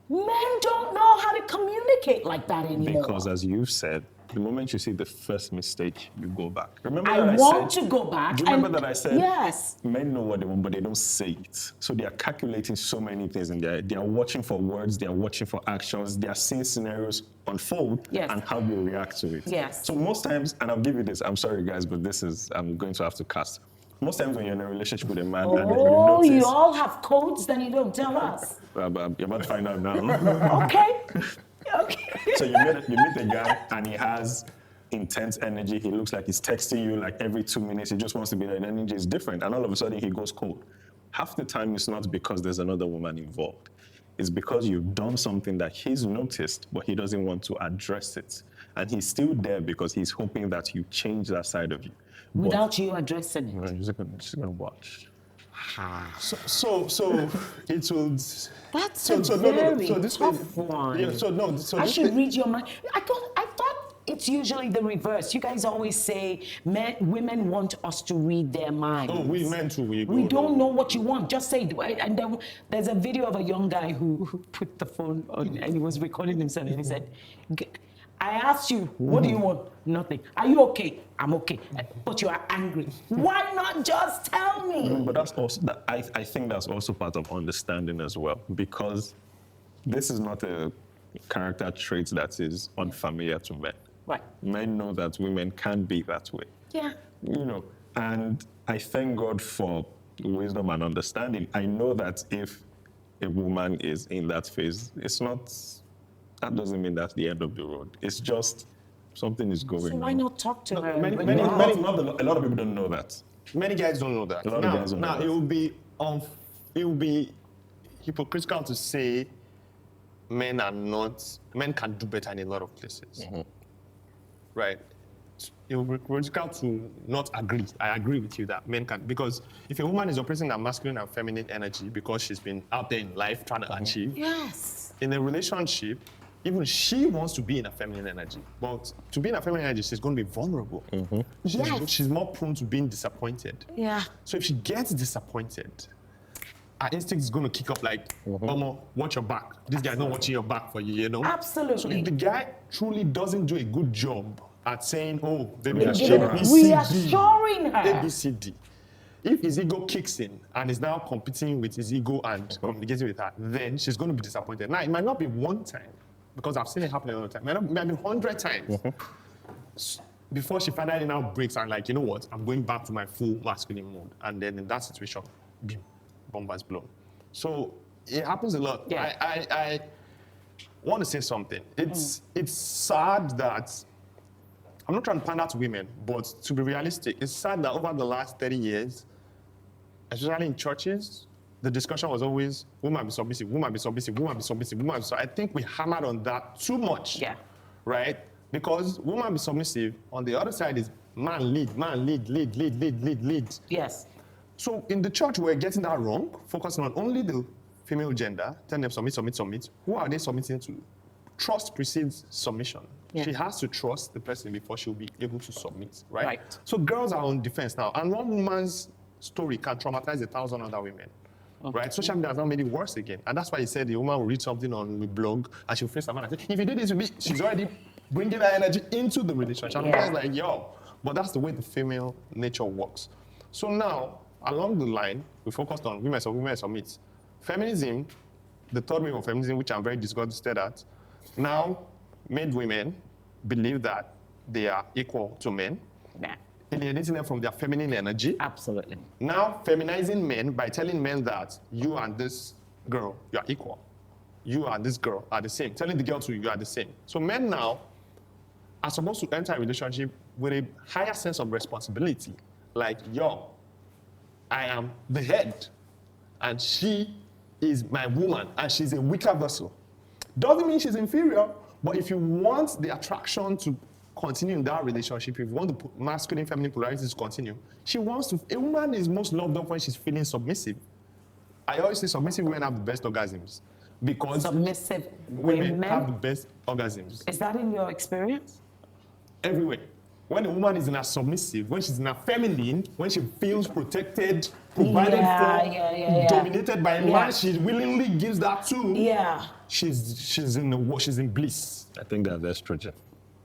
Speaker 3: Men don't know how to communicate like that anymore.
Speaker 1: Because as you've said, the moment you see the first mistake, you go back. Remember
Speaker 3: I
Speaker 1: that
Speaker 3: want
Speaker 1: said,
Speaker 3: to go back.
Speaker 1: Do you remember
Speaker 3: and-
Speaker 1: that I said?
Speaker 3: Yes.
Speaker 1: Men know what they want, but they don't say it. So they are calculating so many things in there. They are watching for words, they are watching for actions, they are seeing scenarios unfold
Speaker 3: Yes.
Speaker 1: and how they react to it.
Speaker 3: Yes.
Speaker 1: So most times, and I'll give you this, I'm sorry guys, but I'm going to have to cast. Most times when you're in a relationship with a man and then you
Speaker 3: Oh,
Speaker 1: notice,
Speaker 3: you all have codes that you don't tell us.
Speaker 1: you're about to find out now.
Speaker 3: Okay. Okay.
Speaker 1: So you meet a guy and he has intense energy. He looks like he's texting you like every 2 minutes. He just wants to be there. The energy is different. And all of a sudden he goes cold. Half the time it's not because there's another woman involved. It's because you've done something that he's noticed, but he doesn't want to address it. And he's still there because he's hoping that you change that side of you. But
Speaker 3: Without you addressing it.
Speaker 1: you're just gonna watch.
Speaker 2: So it will.
Speaker 3: That's
Speaker 2: So
Speaker 3: a
Speaker 2: no.
Speaker 3: very
Speaker 2: So this
Speaker 3: tough
Speaker 2: way,
Speaker 3: one.
Speaker 2: yeah. So no. So
Speaker 3: I
Speaker 2: this
Speaker 3: should
Speaker 2: way-
Speaker 3: read your mind. I thought it's usually the reverse. You guys always say women want us to read their minds.
Speaker 2: Oh, we men too.
Speaker 3: We don't know what you want. Just say it. And then there's a video of a young guy who put the phone on and he was recording himself and he said, I asked you, what do you want? Nothing. Are you okay? I'm okay. But you are angry. Why not just tell me?
Speaker 1: But that's also, I think that's also part of understanding as well, because this is not a character trait that is unfamiliar to men.
Speaker 3: Right.
Speaker 1: Men know that women can be that way.
Speaker 3: Yeah.
Speaker 1: You know, and I thank God for wisdom and understanding. I know that if a woman is in that phase, that doesn't mean that's the end of the road. It's just something is going
Speaker 3: So why
Speaker 1: on.
Speaker 3: not talk to her?
Speaker 2: many-
Speaker 3: when
Speaker 2: many-
Speaker 3: you're
Speaker 2: many-
Speaker 3: out?
Speaker 1: A lot of people don't know that.
Speaker 2: Many guys don't know that.
Speaker 1: A lot of guys don't know that.
Speaker 2: It will be hypocritical to say men can do better in a lot of places. Right? It will be hypocritical to not agree. I agree with you that men can, because if a woman is operating that masculine and feminine energy because she's been out there in life trying to achieve,
Speaker 3: Yes.
Speaker 2: in a relationship, even she wants to be in a feminine energy. But to be in a feminine energy, she's going to be vulnerable.
Speaker 3: Yes.
Speaker 2: She's more prone to being disappointed.
Speaker 3: Yeah.
Speaker 2: So if she gets disappointed, her instinct is going to kick up like, Omo, watch your back. This guy's not watching your back for you, you know?
Speaker 3: Absolutely.
Speaker 2: So if the guy truly doesn't do a good job at saying, oh, baby,
Speaker 1: Reassuring her.
Speaker 3: Reassuring her.
Speaker 2: A, B, C, D. If his ego kicks in and is now competing with his ego and communicating with her, then she's going to be disappointed. Now, it might not be one time, because I've seen it happen a lot of times. It might be 100 times. Before she finally now breaks and like, you know what, I'm going back to my full masculine mode. And then in that situation, boom, bomb has blown. So it happens a lot.
Speaker 3: Yeah.
Speaker 2: I want to say something. It's sad that, I'm not trying to pander to women, but to be realistic, it's sad that over the last 30 years, especially in churches, the discussion was always, woman be submissive, woman be submissive, woman be submissive, woman be submissive. I think we hammered on that too much.
Speaker 3: Yeah.
Speaker 2: Right? Because woman be submissive, on the other side is man lead, lead.
Speaker 3: Yes.
Speaker 2: So in the church, we're getting that wrong, focusing on only the female gender, telling them submit. Who are they submitting to? Trust precedes submission.
Speaker 3: Yeah.
Speaker 2: She has to trust the person before she'll be able to submit, right?
Speaker 3: Right.
Speaker 2: So girls are on defense now, and one woman's story can traumatize 1,000 other women. Right? Social media has now made it worse again. And that's why he said the woman will read something on the blog and she'll face a man and say, if you do this with me, she's already bringing that energy into the relationship. And
Speaker 3: Yeah.
Speaker 2: it's like, yo, but that's the way the female nature works. So now, along the line, we focused on women submit. Feminism, the third wave of feminism, which I'm very disgusted at, now made women believe that they are equal to men,
Speaker 3: Yeah.
Speaker 2: alienating them from their feminine energy.
Speaker 3: Absolutely.
Speaker 2: Now feminizing men by telling men that you and this girl, you are equal. You and this girl are the same. Telling the girl to you are the same. So men now are supposed to enter a relationship with a higher sense of responsibility. Like, yo, I am the head, and she is my woman, and she's a weaker vessel. Doesn't mean she's inferior, but if you want the attraction to continue in that relationship, if you want the masculine, feminine polarities to continue, a woman is most loved up when she's feeling submissive. I always say submissive women have the best orgasms because
Speaker 3: Submissive
Speaker 2: women have the
Speaker 3: women.
Speaker 2: best orgasms
Speaker 3: Is that in your experience?
Speaker 2: everywhere. When a woman is in a submissive, when she's in a feminine, when she feels protected, provided for, dominated by a man, she willingly gives that to.
Speaker 3: Yeah.
Speaker 2: She's in bliss.
Speaker 1: I think that's estrogen.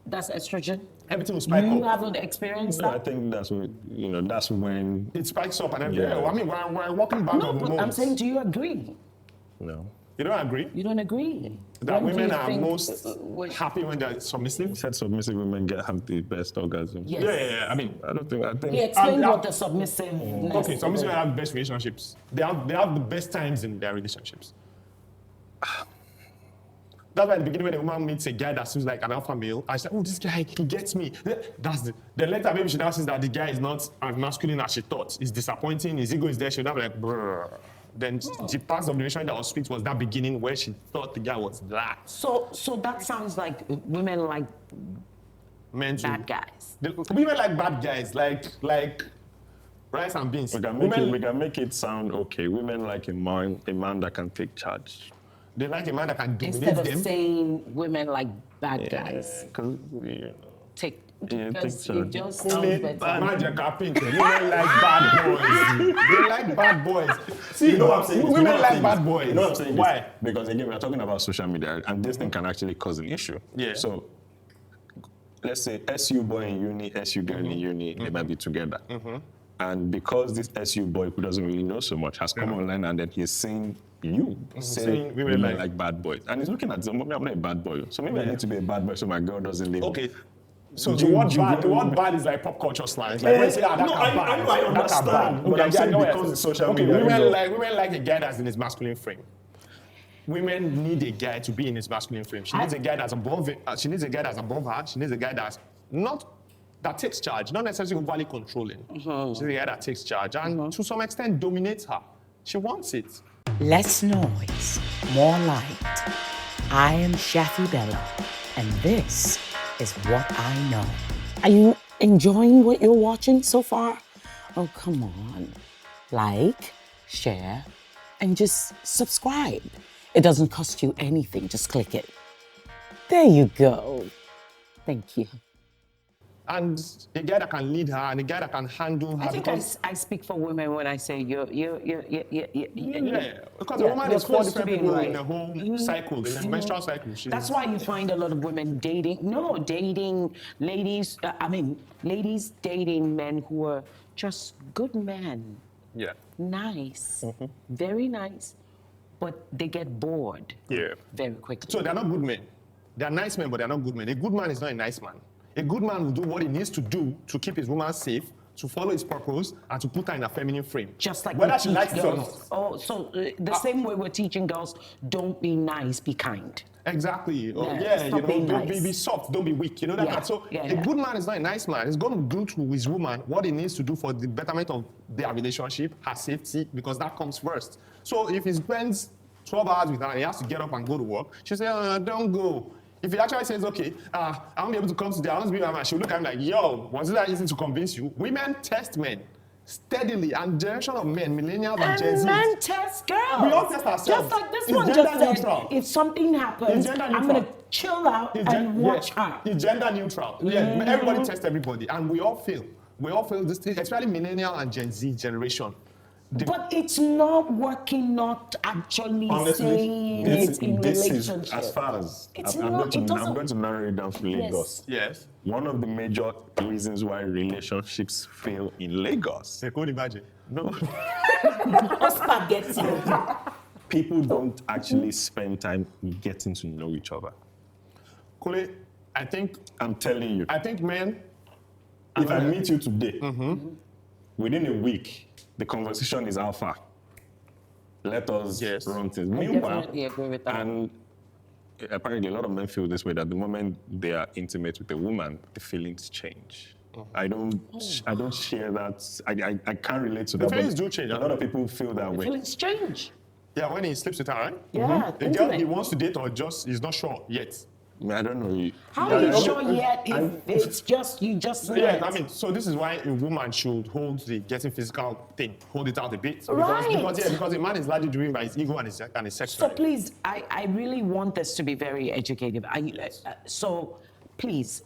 Speaker 3: That's estrogen.
Speaker 2: Everything will spike
Speaker 3: You
Speaker 2: up.
Speaker 3: haven't experienced
Speaker 1: I
Speaker 3: that?
Speaker 1: think that's what, that's when,
Speaker 2: It spikes up and everything.
Speaker 1: Yeah.
Speaker 2: I mean, we're walking back
Speaker 3: No,
Speaker 2: on
Speaker 3: but I'm
Speaker 2: hormones.
Speaker 3: saying, do you agree?
Speaker 2: You don't agree
Speaker 3: You don't agree?
Speaker 2: that
Speaker 3: When do
Speaker 2: women
Speaker 3: you
Speaker 2: are
Speaker 3: think-
Speaker 2: most
Speaker 3: when-
Speaker 2: happy when they're submissive?
Speaker 1: said submissive women have the best orgasm.
Speaker 3: Yes.
Speaker 2: Yeah. I mean,
Speaker 1: I think.
Speaker 3: Yeah, explain
Speaker 2: I'm-
Speaker 3: what the submissiveness
Speaker 2: okay, submissive
Speaker 3: is.
Speaker 2: women have the best relationships. They have the best times in their relationships. That's why at the beginning when a woman meets a guy that seems like an alpha male, I said, oh, this guy, he gets me. Then later maybe she now sees that the guy is not as masculine as she thought. It's disappointing, his ego is there, she'll now be like, brr. Then the part of the relationship that was sweet was that beginning where she thought the guy was that.
Speaker 3: So that sounds like women like
Speaker 2: Men too.
Speaker 3: bad guys.
Speaker 2: Women like bad guys, like rice and beans.
Speaker 1: We can make it sound okay. Women like a man that can take charge.
Speaker 2: They like a man that can
Speaker 3: Instead
Speaker 2: dominate
Speaker 3: of
Speaker 2: them.
Speaker 3: saying women like bad guys.
Speaker 1: Because
Speaker 3: Take,
Speaker 1: Yeah,
Speaker 3: because
Speaker 1: take
Speaker 3: it
Speaker 1: charge.
Speaker 3: just sounds better.
Speaker 2: Magic carpenter. Women like bad boys. They like bad boys. See,
Speaker 1: you know what I'm saying?
Speaker 2: women
Speaker 1: You know what I'm
Speaker 2: like
Speaker 1: saying?
Speaker 2: bad boys.
Speaker 1: You know what I'm saying?
Speaker 2: Why?
Speaker 1: Because again, we're talking about social media, and this thing can actually cause an issue.
Speaker 2: Yeah.
Speaker 1: So let's say SU boy in uni, SU girl in uni, they might be together. And because this SU boy who doesn't really know so much has come online and then he's saying you saying
Speaker 2: Saying women
Speaker 1: women
Speaker 2: like-
Speaker 1: like bad boys. And he's looking at them, I'm not a bad boy. So maybe I need to be a bad boy so my girl doesn't leave me.
Speaker 2: Okay. So
Speaker 1: Do
Speaker 2: the
Speaker 1: you-
Speaker 2: word
Speaker 1: do you
Speaker 2: bad, the
Speaker 1: really-
Speaker 2: word bad is like pop culture slang. It's like when you say, that
Speaker 1: no,
Speaker 2: can
Speaker 1: I
Speaker 2: bad.
Speaker 1: know, I
Speaker 2: that can
Speaker 1: understand,
Speaker 2: bad.
Speaker 1: but
Speaker 2: Okay,
Speaker 1: I'm saying
Speaker 2: I know what
Speaker 1: because
Speaker 2: you're
Speaker 1: it's
Speaker 2: saying.
Speaker 1: social
Speaker 2: Okay,
Speaker 1: media, you know.
Speaker 2: women like a guy that's in his masculine frame. Women need a guy to be in his masculine frame. She needs a guy that's above it. She needs a guy that's above her. She needs a guy that takes charge, not necessarily overly controlling. She needs a guy that takes charge and to some extent dominates her. She wants it.
Speaker 4: Less noise, more light. I am Shaffy Bello, and this is what I know.
Speaker 3: Are you enjoying what you're watching so far? Oh, come on. Like, share, and just subscribe. It doesn't cost you anything. Just click it. There you go. Thank you.
Speaker 2: And a guy that can lead her and a guy that can handle her.
Speaker 3: I think
Speaker 2: because
Speaker 3: I speak for women when I say
Speaker 2: yeah, because a
Speaker 3: Yeah,
Speaker 2: woman
Speaker 3: you're
Speaker 2: is four
Speaker 3: close to
Speaker 2: different
Speaker 3: being
Speaker 2: people
Speaker 3: right.
Speaker 2: in the whole cycle, in the menstrual cycle.
Speaker 3: That's why you find a lot of women dating ladies, ladies dating men who are just good men,
Speaker 2: Yeah.
Speaker 3: nice, very nice, but they get bored
Speaker 2: Yeah.
Speaker 3: very quickly.
Speaker 2: So they're not good men. They're nice men, but they're not good men. A good man is not a nice man. A good man will do what he needs to do to keep his woman safe, to follow his purpose, and to put her in a feminine frame.
Speaker 3: Just like
Speaker 2: whether
Speaker 3: we
Speaker 2: she
Speaker 3: teach
Speaker 2: likes it or not.
Speaker 3: girls. Oh, so the same way we're teaching girls, don't be nice, be kind.
Speaker 2: Exactly. Oh,
Speaker 3: Yeah,
Speaker 2: yeah,
Speaker 3: stop being
Speaker 2: don't
Speaker 3: nice.
Speaker 2: be soft, don't be weak. You know that.
Speaker 3: Yeah,
Speaker 2: So
Speaker 3: yeah,
Speaker 2: a
Speaker 3: yeah.
Speaker 2: good man is not a nice man. He's going to do to his woman what he needs to do for the betterment of their relationship, her safety, because that comes first. So if he spends 12 hours with her and he has to get up and go to work, she'll say, don't go. If he actually says, okay, I won't be able to come today, I want to be with her, she'll look at him like, yo, was it that easy to convince you? Women test men steadily, and generation of men, millennials and Gen
Speaker 3: And
Speaker 2: Zs.
Speaker 3: men test girls.
Speaker 2: We all test ourselves.
Speaker 3: Just like this
Speaker 2: It's
Speaker 3: one
Speaker 2: gender
Speaker 3: just said,
Speaker 2: neutral.
Speaker 3: if something happens,
Speaker 2: It's gender
Speaker 3: I'm going to
Speaker 2: neutral.
Speaker 3: chill out and watch her.
Speaker 2: It's gender neutral. Yeah, everybody tests everybody, and we all feel. We all feel this thing, especially millennial and Gen Z generation.
Speaker 3: But it's not working, not actually saying it in relationship.
Speaker 1: Is as far as
Speaker 3: It's
Speaker 1: I'm
Speaker 3: not,
Speaker 1: going to,
Speaker 3: it doesn't-
Speaker 1: I'm going to narrow it down for Lagos.
Speaker 2: Yes.
Speaker 1: One of the major reasons why relationships fail in Lagos.
Speaker 2: I could imagine.
Speaker 1: No.
Speaker 3: Spaghetti.
Speaker 1: People don't actually spend time getting to know each other.
Speaker 2: Kule, I think
Speaker 1: I'm telling you.
Speaker 2: I think men.
Speaker 1: If I meet you today, within a week, the conversation is how far. Let us
Speaker 2: Yes.
Speaker 1: run things.
Speaker 3: Definitely agree with that.
Speaker 1: And apparently a lot of men feel this way, that the moment they are intimate with a woman, the feelings change. I don't share that. I can't relate to that.
Speaker 2: feelings
Speaker 1: but
Speaker 2: do change.
Speaker 1: A lot of people feel that way.
Speaker 3: Feelings change.
Speaker 2: Yeah, when he sleeps with her, right?
Speaker 3: Yeah,
Speaker 2: The girl he
Speaker 3: intimate.
Speaker 2: wants to date or just he's not sure yet.
Speaker 1: I don't know.
Speaker 3: How are you sure yet if it's just, you just
Speaker 2: Yeah,
Speaker 3: met?
Speaker 2: I mean, so this is why a woman should hold the getting physical thing, hold it out a bit.
Speaker 3: Right.
Speaker 2: Because a man is largely driven by his ego and his sex
Speaker 3: So
Speaker 2: drive.
Speaker 3: please, I really want this to be very educative. So please,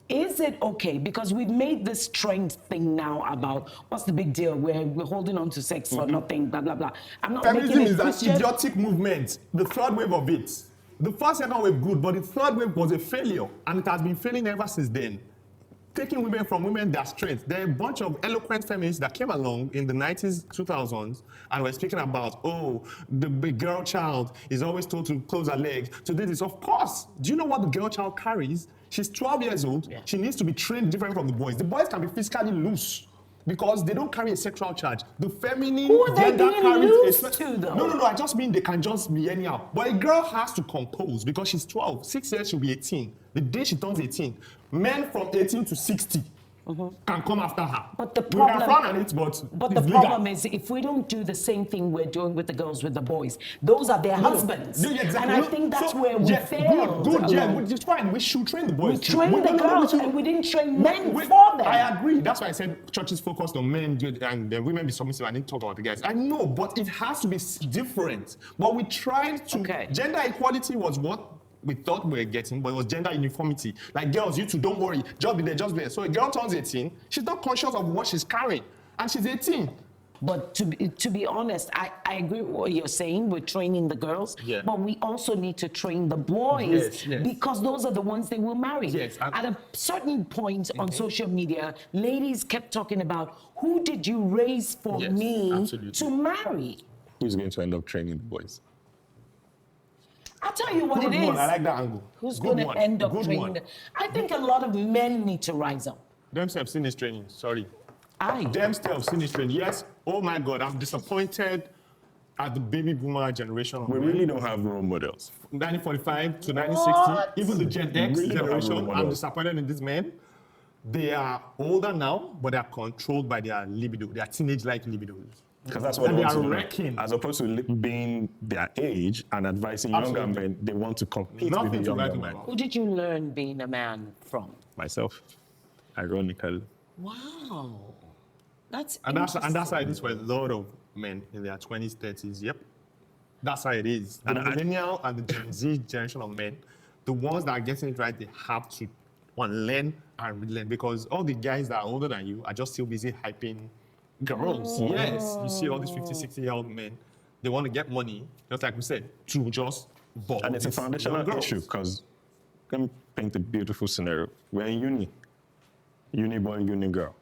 Speaker 3: is it okay? Because we've made this trend thing now about what's the big deal? We're holding on to sex for nothing, blah, blah, blah. I'm not
Speaker 2: Feminism
Speaker 3: making it
Speaker 2: is an
Speaker 3: Christian.
Speaker 2: idiotic movement. The third wave of it. The first, second wave good, but the third wave was a failure, and it has been failing ever since then. Taking women from women, their strength. There are a bunch of eloquent feminists that came along in the 90s, 2000s, and were speaking about, oh, the big girl child is always told to close her leg, to do this. Of course. Do you know what the girl child carries? She's 12 years old. Yeah. She needs to be trained different from the boys. The boys can be physically loose because they don't carry a sexual charge. The feminine
Speaker 3: Who are they
Speaker 2: gender
Speaker 3: being
Speaker 2: carries
Speaker 3: loose
Speaker 2: a
Speaker 3: to, though?
Speaker 2: No, I just mean they can just be anyhow. But a girl has to compose because she's 12. 6 years, she'll be 18. The day she turns 18, men from 18 to 60 can come after her.
Speaker 3: But the
Speaker 2: we can
Speaker 3: problem-
Speaker 2: frown on it, but
Speaker 3: But
Speaker 2: it's
Speaker 3: the
Speaker 2: legal.
Speaker 3: problem is, if we don't do the same thing we're doing with the girls, with the boys, those are their husbands.
Speaker 2: Yeah, exactly.
Speaker 3: And I think that's where we failed.
Speaker 2: Good, yeah,
Speaker 3: along.
Speaker 2: it's fine. We should train the boys.
Speaker 3: We
Speaker 2: too.
Speaker 3: trained the
Speaker 2: no,
Speaker 3: girls
Speaker 2: should-
Speaker 3: and we didn't train men
Speaker 2: we-
Speaker 3: for them.
Speaker 2: I agree. That's why I said churches focused on men and the women be submissive. I didn't talk about the guys. I know, but it has to be different. But we tried to.
Speaker 3: Okay.
Speaker 2: Gender equality was what we thought we were getting, but it was gender uniformity. Like, girls, you two, don't worry. Just be there, just be there. So a girl turns 18, she's not conscious of what she's carrying. And she's 18.
Speaker 3: But to be honest, I agree with what you're saying. We're training the girls,
Speaker 2: Yeah.
Speaker 3: but we also need to train the boys
Speaker 2: Yes.
Speaker 3: because those are the ones they will marry.
Speaker 2: Yes,
Speaker 3: At a certain point on social media, ladies kept talking about, who did you raise for
Speaker 2: Yes,
Speaker 3: me
Speaker 2: absolutely.
Speaker 3: to marry?
Speaker 1: Who's going to end up training the boys?
Speaker 3: I'll tell you what
Speaker 2: Good
Speaker 3: it is.
Speaker 2: one. I like that angle.
Speaker 3: Who's
Speaker 2: Good
Speaker 3: going to
Speaker 2: one.
Speaker 3: end up
Speaker 2: Good
Speaker 3: training
Speaker 2: one.
Speaker 3: them? I think a lot of men need to rise up.
Speaker 2: Themselves seen this training. Sorry.
Speaker 3: Aye.
Speaker 2: Themselves seen this training. Yes. Oh my God, I'm disappointed at the baby boomer generation.
Speaker 1: We really don't have role models.
Speaker 2: 1945 to 1960,
Speaker 3: What?
Speaker 2: even the Gen X
Speaker 1: Really don't have
Speaker 2: generation,
Speaker 1: role
Speaker 2: I'm
Speaker 1: models.
Speaker 2: disappointed in these men. They are older now, but they are controlled by their libido, their teenage-like libidos.
Speaker 1: Because that's what
Speaker 2: And
Speaker 1: they
Speaker 2: they
Speaker 1: want
Speaker 2: are
Speaker 1: to do.
Speaker 2: wrecking.
Speaker 1: As opposed to being their age and advising younger
Speaker 2: Absolutely.
Speaker 1: men, they want to compete
Speaker 2: Nothing
Speaker 1: with the
Speaker 2: to write
Speaker 1: younger
Speaker 2: home
Speaker 1: men.
Speaker 2: about.
Speaker 3: Who did you learn being a man from?
Speaker 1: Myself, ironically.
Speaker 3: Wow. That's
Speaker 2: And that's how it
Speaker 3: interesting.
Speaker 2: is for a lot of men in their 20s, 30s. Yep. That's how it is. The
Speaker 1: And
Speaker 2: millennial and the Gen Z generation of men, the ones that are getting it right, they have to unlearn and relearn because all the guys that are older than you are just still busy hyping girls. Yes. You see all these 50, 60-year-old men, they want to get money, just like we said, to just ball.
Speaker 1: And it's a
Speaker 2: these
Speaker 1: foundational
Speaker 2: young girls.
Speaker 1: issue because let me paint a beautiful scenario. We're in uni boy, uni girl.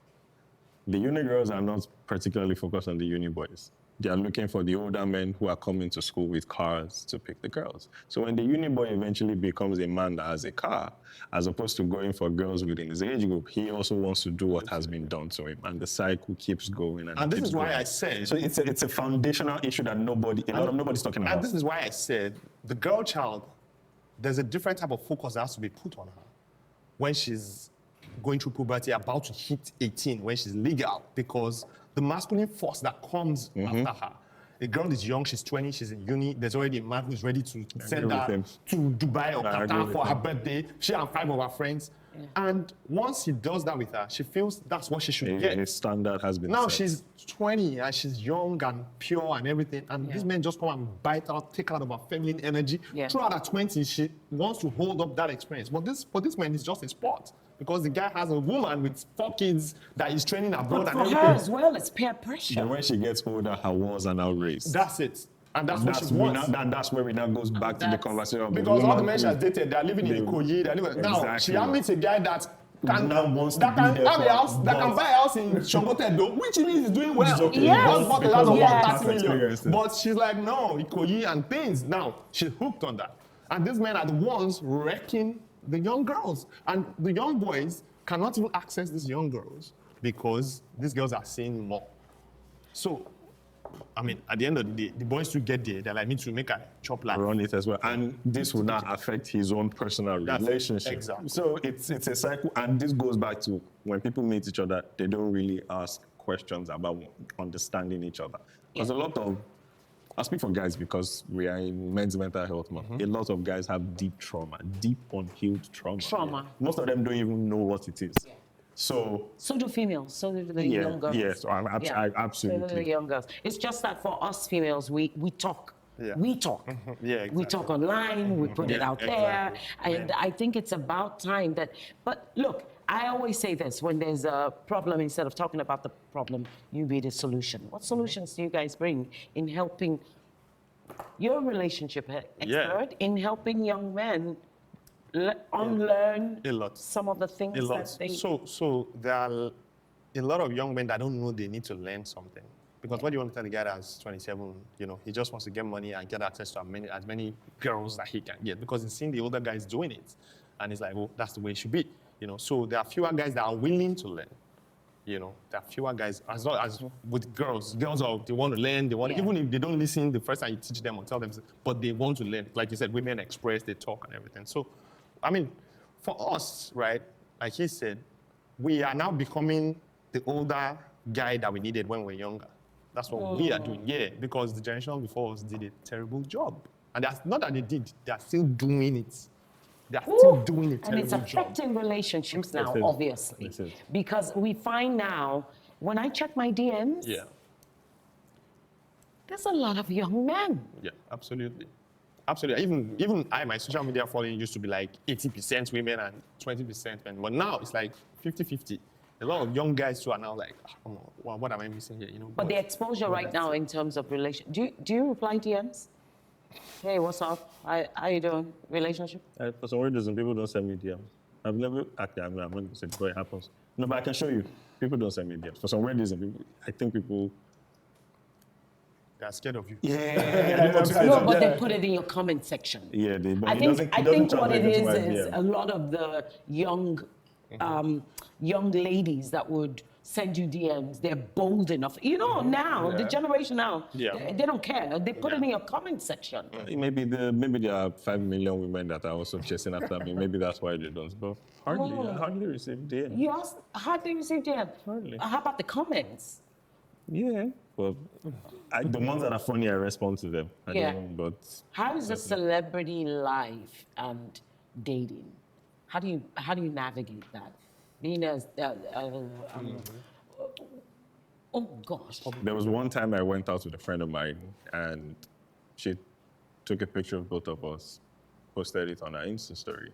Speaker 1: The uni girls are not particularly focused on the uni boys. They are looking for the older men who are coming to school with cars to pick the girls. So when the uni boy eventually becomes a man that has a car, as opposed to going for girls within his age group, he also wants to do what has been done to him. And the cycle keeps going.
Speaker 2: And this
Speaker 1: keeps
Speaker 2: is why
Speaker 1: going.
Speaker 2: I said...
Speaker 1: So it's a foundational issue that nobody's talking about.
Speaker 2: And this is why I said the girl child, there's a different type of focus that has to be put on her when she's going through puberty, about to hit 18, when she's legal, because the masculine force that comes after her. A girl is young, she's 20, she's in uni, there's already a man who's ready to send
Speaker 1: agree
Speaker 2: her
Speaker 1: with him.
Speaker 2: to Dubai or
Speaker 1: I agree
Speaker 2: Qatar
Speaker 1: with
Speaker 2: for her
Speaker 1: him.
Speaker 2: birthday. She and 5 of her friends. And once he does that with her, she feels that's what she should get.
Speaker 1: His standard has been
Speaker 2: Now
Speaker 1: set.
Speaker 2: she's 20 and she's young and pure and everything. And these men just come and bite out, take out of her feminine energy.
Speaker 3: Yeah.
Speaker 2: Throughout her 20s, she wants to hold up that experience. But for this man, it's just a sport. Because the guy has a woman with 4 kids that he's training abroad
Speaker 3: But
Speaker 2: and
Speaker 3: for
Speaker 2: everything.
Speaker 3: her as well, it's peer pressure.
Speaker 1: Then when she gets older, her walls are now raised.
Speaker 2: That's it. And that's what she wants.
Speaker 1: That's where it now goes back to the
Speaker 3: That's-
Speaker 1: conversation of the
Speaker 2: Because all the
Speaker 1: woman
Speaker 2: men she
Speaker 1: who-
Speaker 2: has dated, they're living in Ikoyi. They're living, now, she
Speaker 1: Exactly.
Speaker 2: meets a guy that can,
Speaker 1: Now wants to
Speaker 2: that
Speaker 1: be
Speaker 2: can
Speaker 1: there
Speaker 2: have
Speaker 1: for
Speaker 2: a house, that can
Speaker 1: but-
Speaker 2: buy a house in Shongotedo, which means he's doing well.
Speaker 1: okay.
Speaker 3: Yes.
Speaker 2: Just bought a
Speaker 1: Because
Speaker 2: house of
Speaker 1: of
Speaker 3: Yes.
Speaker 2: 130
Speaker 1: past
Speaker 2: million.
Speaker 1: experiences.
Speaker 2: But she's like, no, Ikoyi and things. Now, she's hooked on that. And these men are the ones wrecking the young girls. And the young boys cannot even access these young girls because these girls are seeing more. So, I mean, at the end of the day, the boys to get there, they're like, me to make a chop like.
Speaker 1: run it as well. And this will not affect his own personal
Speaker 2: That's it.
Speaker 1: relationship.
Speaker 2: Exactly.
Speaker 1: So it's a cycle. And this goes back to when people meet each other, they don't really ask questions about understanding each other. Because a lot of, I speak for guys because we are in men's mental health month. A lot of guys have deep trauma, deep unhealed trauma.
Speaker 3: Trauma.
Speaker 1: Most of them don't even know what it is. So
Speaker 3: So do females. So do the
Speaker 1: Yeah,
Speaker 3: young girls.
Speaker 1: yes, I absolutely.
Speaker 3: So do the young girls. It's just that for us females, we talk.
Speaker 2: Yeah.
Speaker 3: We talk.
Speaker 2: Yeah,
Speaker 3: We
Speaker 2: exactly.
Speaker 3: talk online. We put it
Speaker 2: Yeah,
Speaker 3: out there,
Speaker 2: exactly.
Speaker 3: and I think it's about time that. But look, I always say this: when there's a problem, instead of talking about the problem, you be the solution. What solutions do you guys bring in helping your relationship expert in helping young men unlearn
Speaker 2: A lot.
Speaker 3: some of the things
Speaker 2: A lot.
Speaker 3: that they
Speaker 2: So there are a lot of young men that don't know they need to learn something. Because what do you want to tell the guy that's 27, he just wants to get money and get access to as many girls that he can get because he's seen the older guys doing it. And he's like, well, that's the way it should be. So there are fewer guys that are willing to learn. There are fewer guys, as well as with girls. Girls they want to learn, even if they don't listen the first time you teach them or tell them, but they want to learn. Like you said, women express, they talk and everything. So, I mean, for us, right, like he said, we are now becoming the older guy that we needed when we were younger. That's what we are doing, because the generation before us did a terrible job. And that's not that they did, they are still doing it. They are still doing a
Speaker 3: And
Speaker 2: terrible
Speaker 3: it's
Speaker 2: job.
Speaker 3: affecting relationships now,
Speaker 1: It is.
Speaker 3: obviously.
Speaker 1: It is.
Speaker 3: Because we find now, when I check my DMs,
Speaker 2: Yeah,
Speaker 3: there's a lot of young men.
Speaker 2: yeah, absolutely. Absolutely. Even my social media following used to be like 80% women and 20% men. But now it's like 50-50. A lot of young guys too are now like, what am I missing here?
Speaker 3: But the exposure right now in terms of do you reply DMs? Hey, what's up? How you doing? Relationship?
Speaker 1: For some reason, people don't send me DMs. I've never, actually, I'm not going to say before it happens. No, but I can show you. People don't send me DMs. For some reason, I think people...
Speaker 2: They're scared of you.
Speaker 1: Yeah.
Speaker 3: No, but they put it in your comment section.
Speaker 1: Yeah,
Speaker 3: I think what it is a lot of the young young ladies that would send you DMs, they're bold enough. Now, the generation now, they don't care. They put it in your comment section.
Speaker 1: Maybe there are 5 million women that are also chasing after me. Maybe that's why they don't. But I hardly receive DMs.
Speaker 3: You asked, how do you receive DMs?
Speaker 1: Hardly.
Speaker 3: How about the comments?
Speaker 1: Yeah. Well, the ones that are funny, I respond to them. I
Speaker 3: Yeah.
Speaker 1: don't, but
Speaker 3: How is the celebrity life and dating? How do you navigate that? Being as oh gosh.
Speaker 1: there was one time I went out with a friend of mine, and she took a picture of both of us, posted it on her Insta story.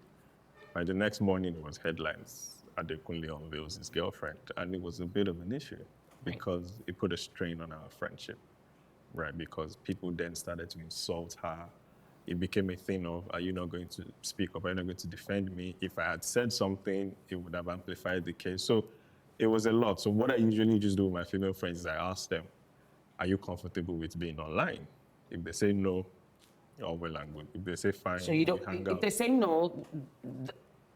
Speaker 1: And the next morning, it was headlines. Adekunle unveils his girlfriend, and it was a bit of an issue because it put a strain on our friendship, right? Because people then started to insult her. It became a thing of, are you not going to speak up? Are you not going to defend me? If I had said something, it would have amplified the case. So it was a lot. So what I usually just do with my female friends is I ask them, are you comfortable with being online? If they say no, all well and good. If they say fine,
Speaker 3: So you don't.
Speaker 1: hang
Speaker 3: If
Speaker 1: out.
Speaker 3: they say no,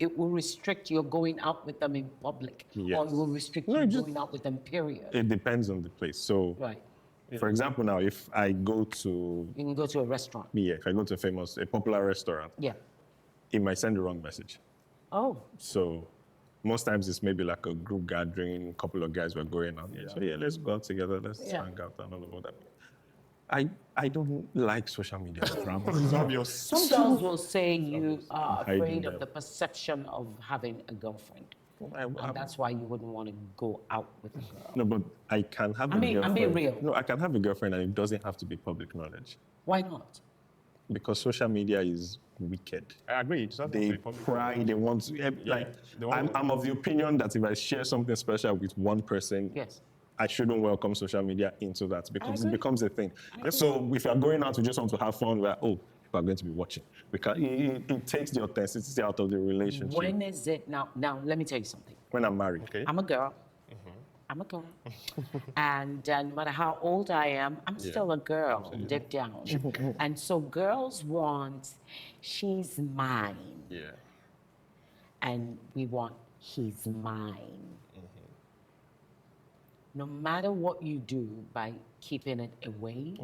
Speaker 3: it will restrict your going out with them in public, or
Speaker 1: Yes.
Speaker 3: it will restrict
Speaker 1: No,
Speaker 3: you
Speaker 1: just-
Speaker 3: going out with them. Period.
Speaker 1: It depends on the place. So,
Speaker 3: Right.
Speaker 1: for example, now if I go to,
Speaker 3: You can go to a restaurant.
Speaker 1: if I go to a popular restaurant,
Speaker 3: Yeah.
Speaker 1: it might send the wrong message.
Speaker 3: Oh.
Speaker 1: So most times it's maybe like a group gathering, a couple of guys were going out. So let's go out together, let's hang out and all of that. I don't like social media drama.
Speaker 2: It's obvious.
Speaker 3: Some girls will say you are
Speaker 1: hiding
Speaker 3: afraid of
Speaker 1: them.
Speaker 3: the perception of having a girlfriend. And that's why you wouldn't want to go out with a girl.
Speaker 1: No, but I can have a
Speaker 3: I'm being
Speaker 1: girlfriend.
Speaker 3: real.
Speaker 1: No, I can have a girlfriend and it doesn't have to be public knowledge.
Speaker 3: Why not?
Speaker 1: Because social media is wicked.
Speaker 2: I agree. It's not
Speaker 1: They
Speaker 2: public.
Speaker 1: pry, they want to, I'm of the opinion that if I share something special with one person,
Speaker 3: Yes.
Speaker 1: I shouldn't welcome social media into that because it
Speaker 3: agree.
Speaker 1: becomes a thing. So if you're going out to just want to have fun, we're, people are going to be watching. It takes the authenticity out of the relationship.
Speaker 3: When is it now? Now, let me tell you something.
Speaker 1: When I'm married.
Speaker 2: Okay.
Speaker 3: I'm a girl. I'm a girl. And no matter how old I am, I'm still a girl deep down. And so girls want, she's mine.
Speaker 2: Yeah.
Speaker 3: And we want, he's mine. No matter what you do by keeping it away,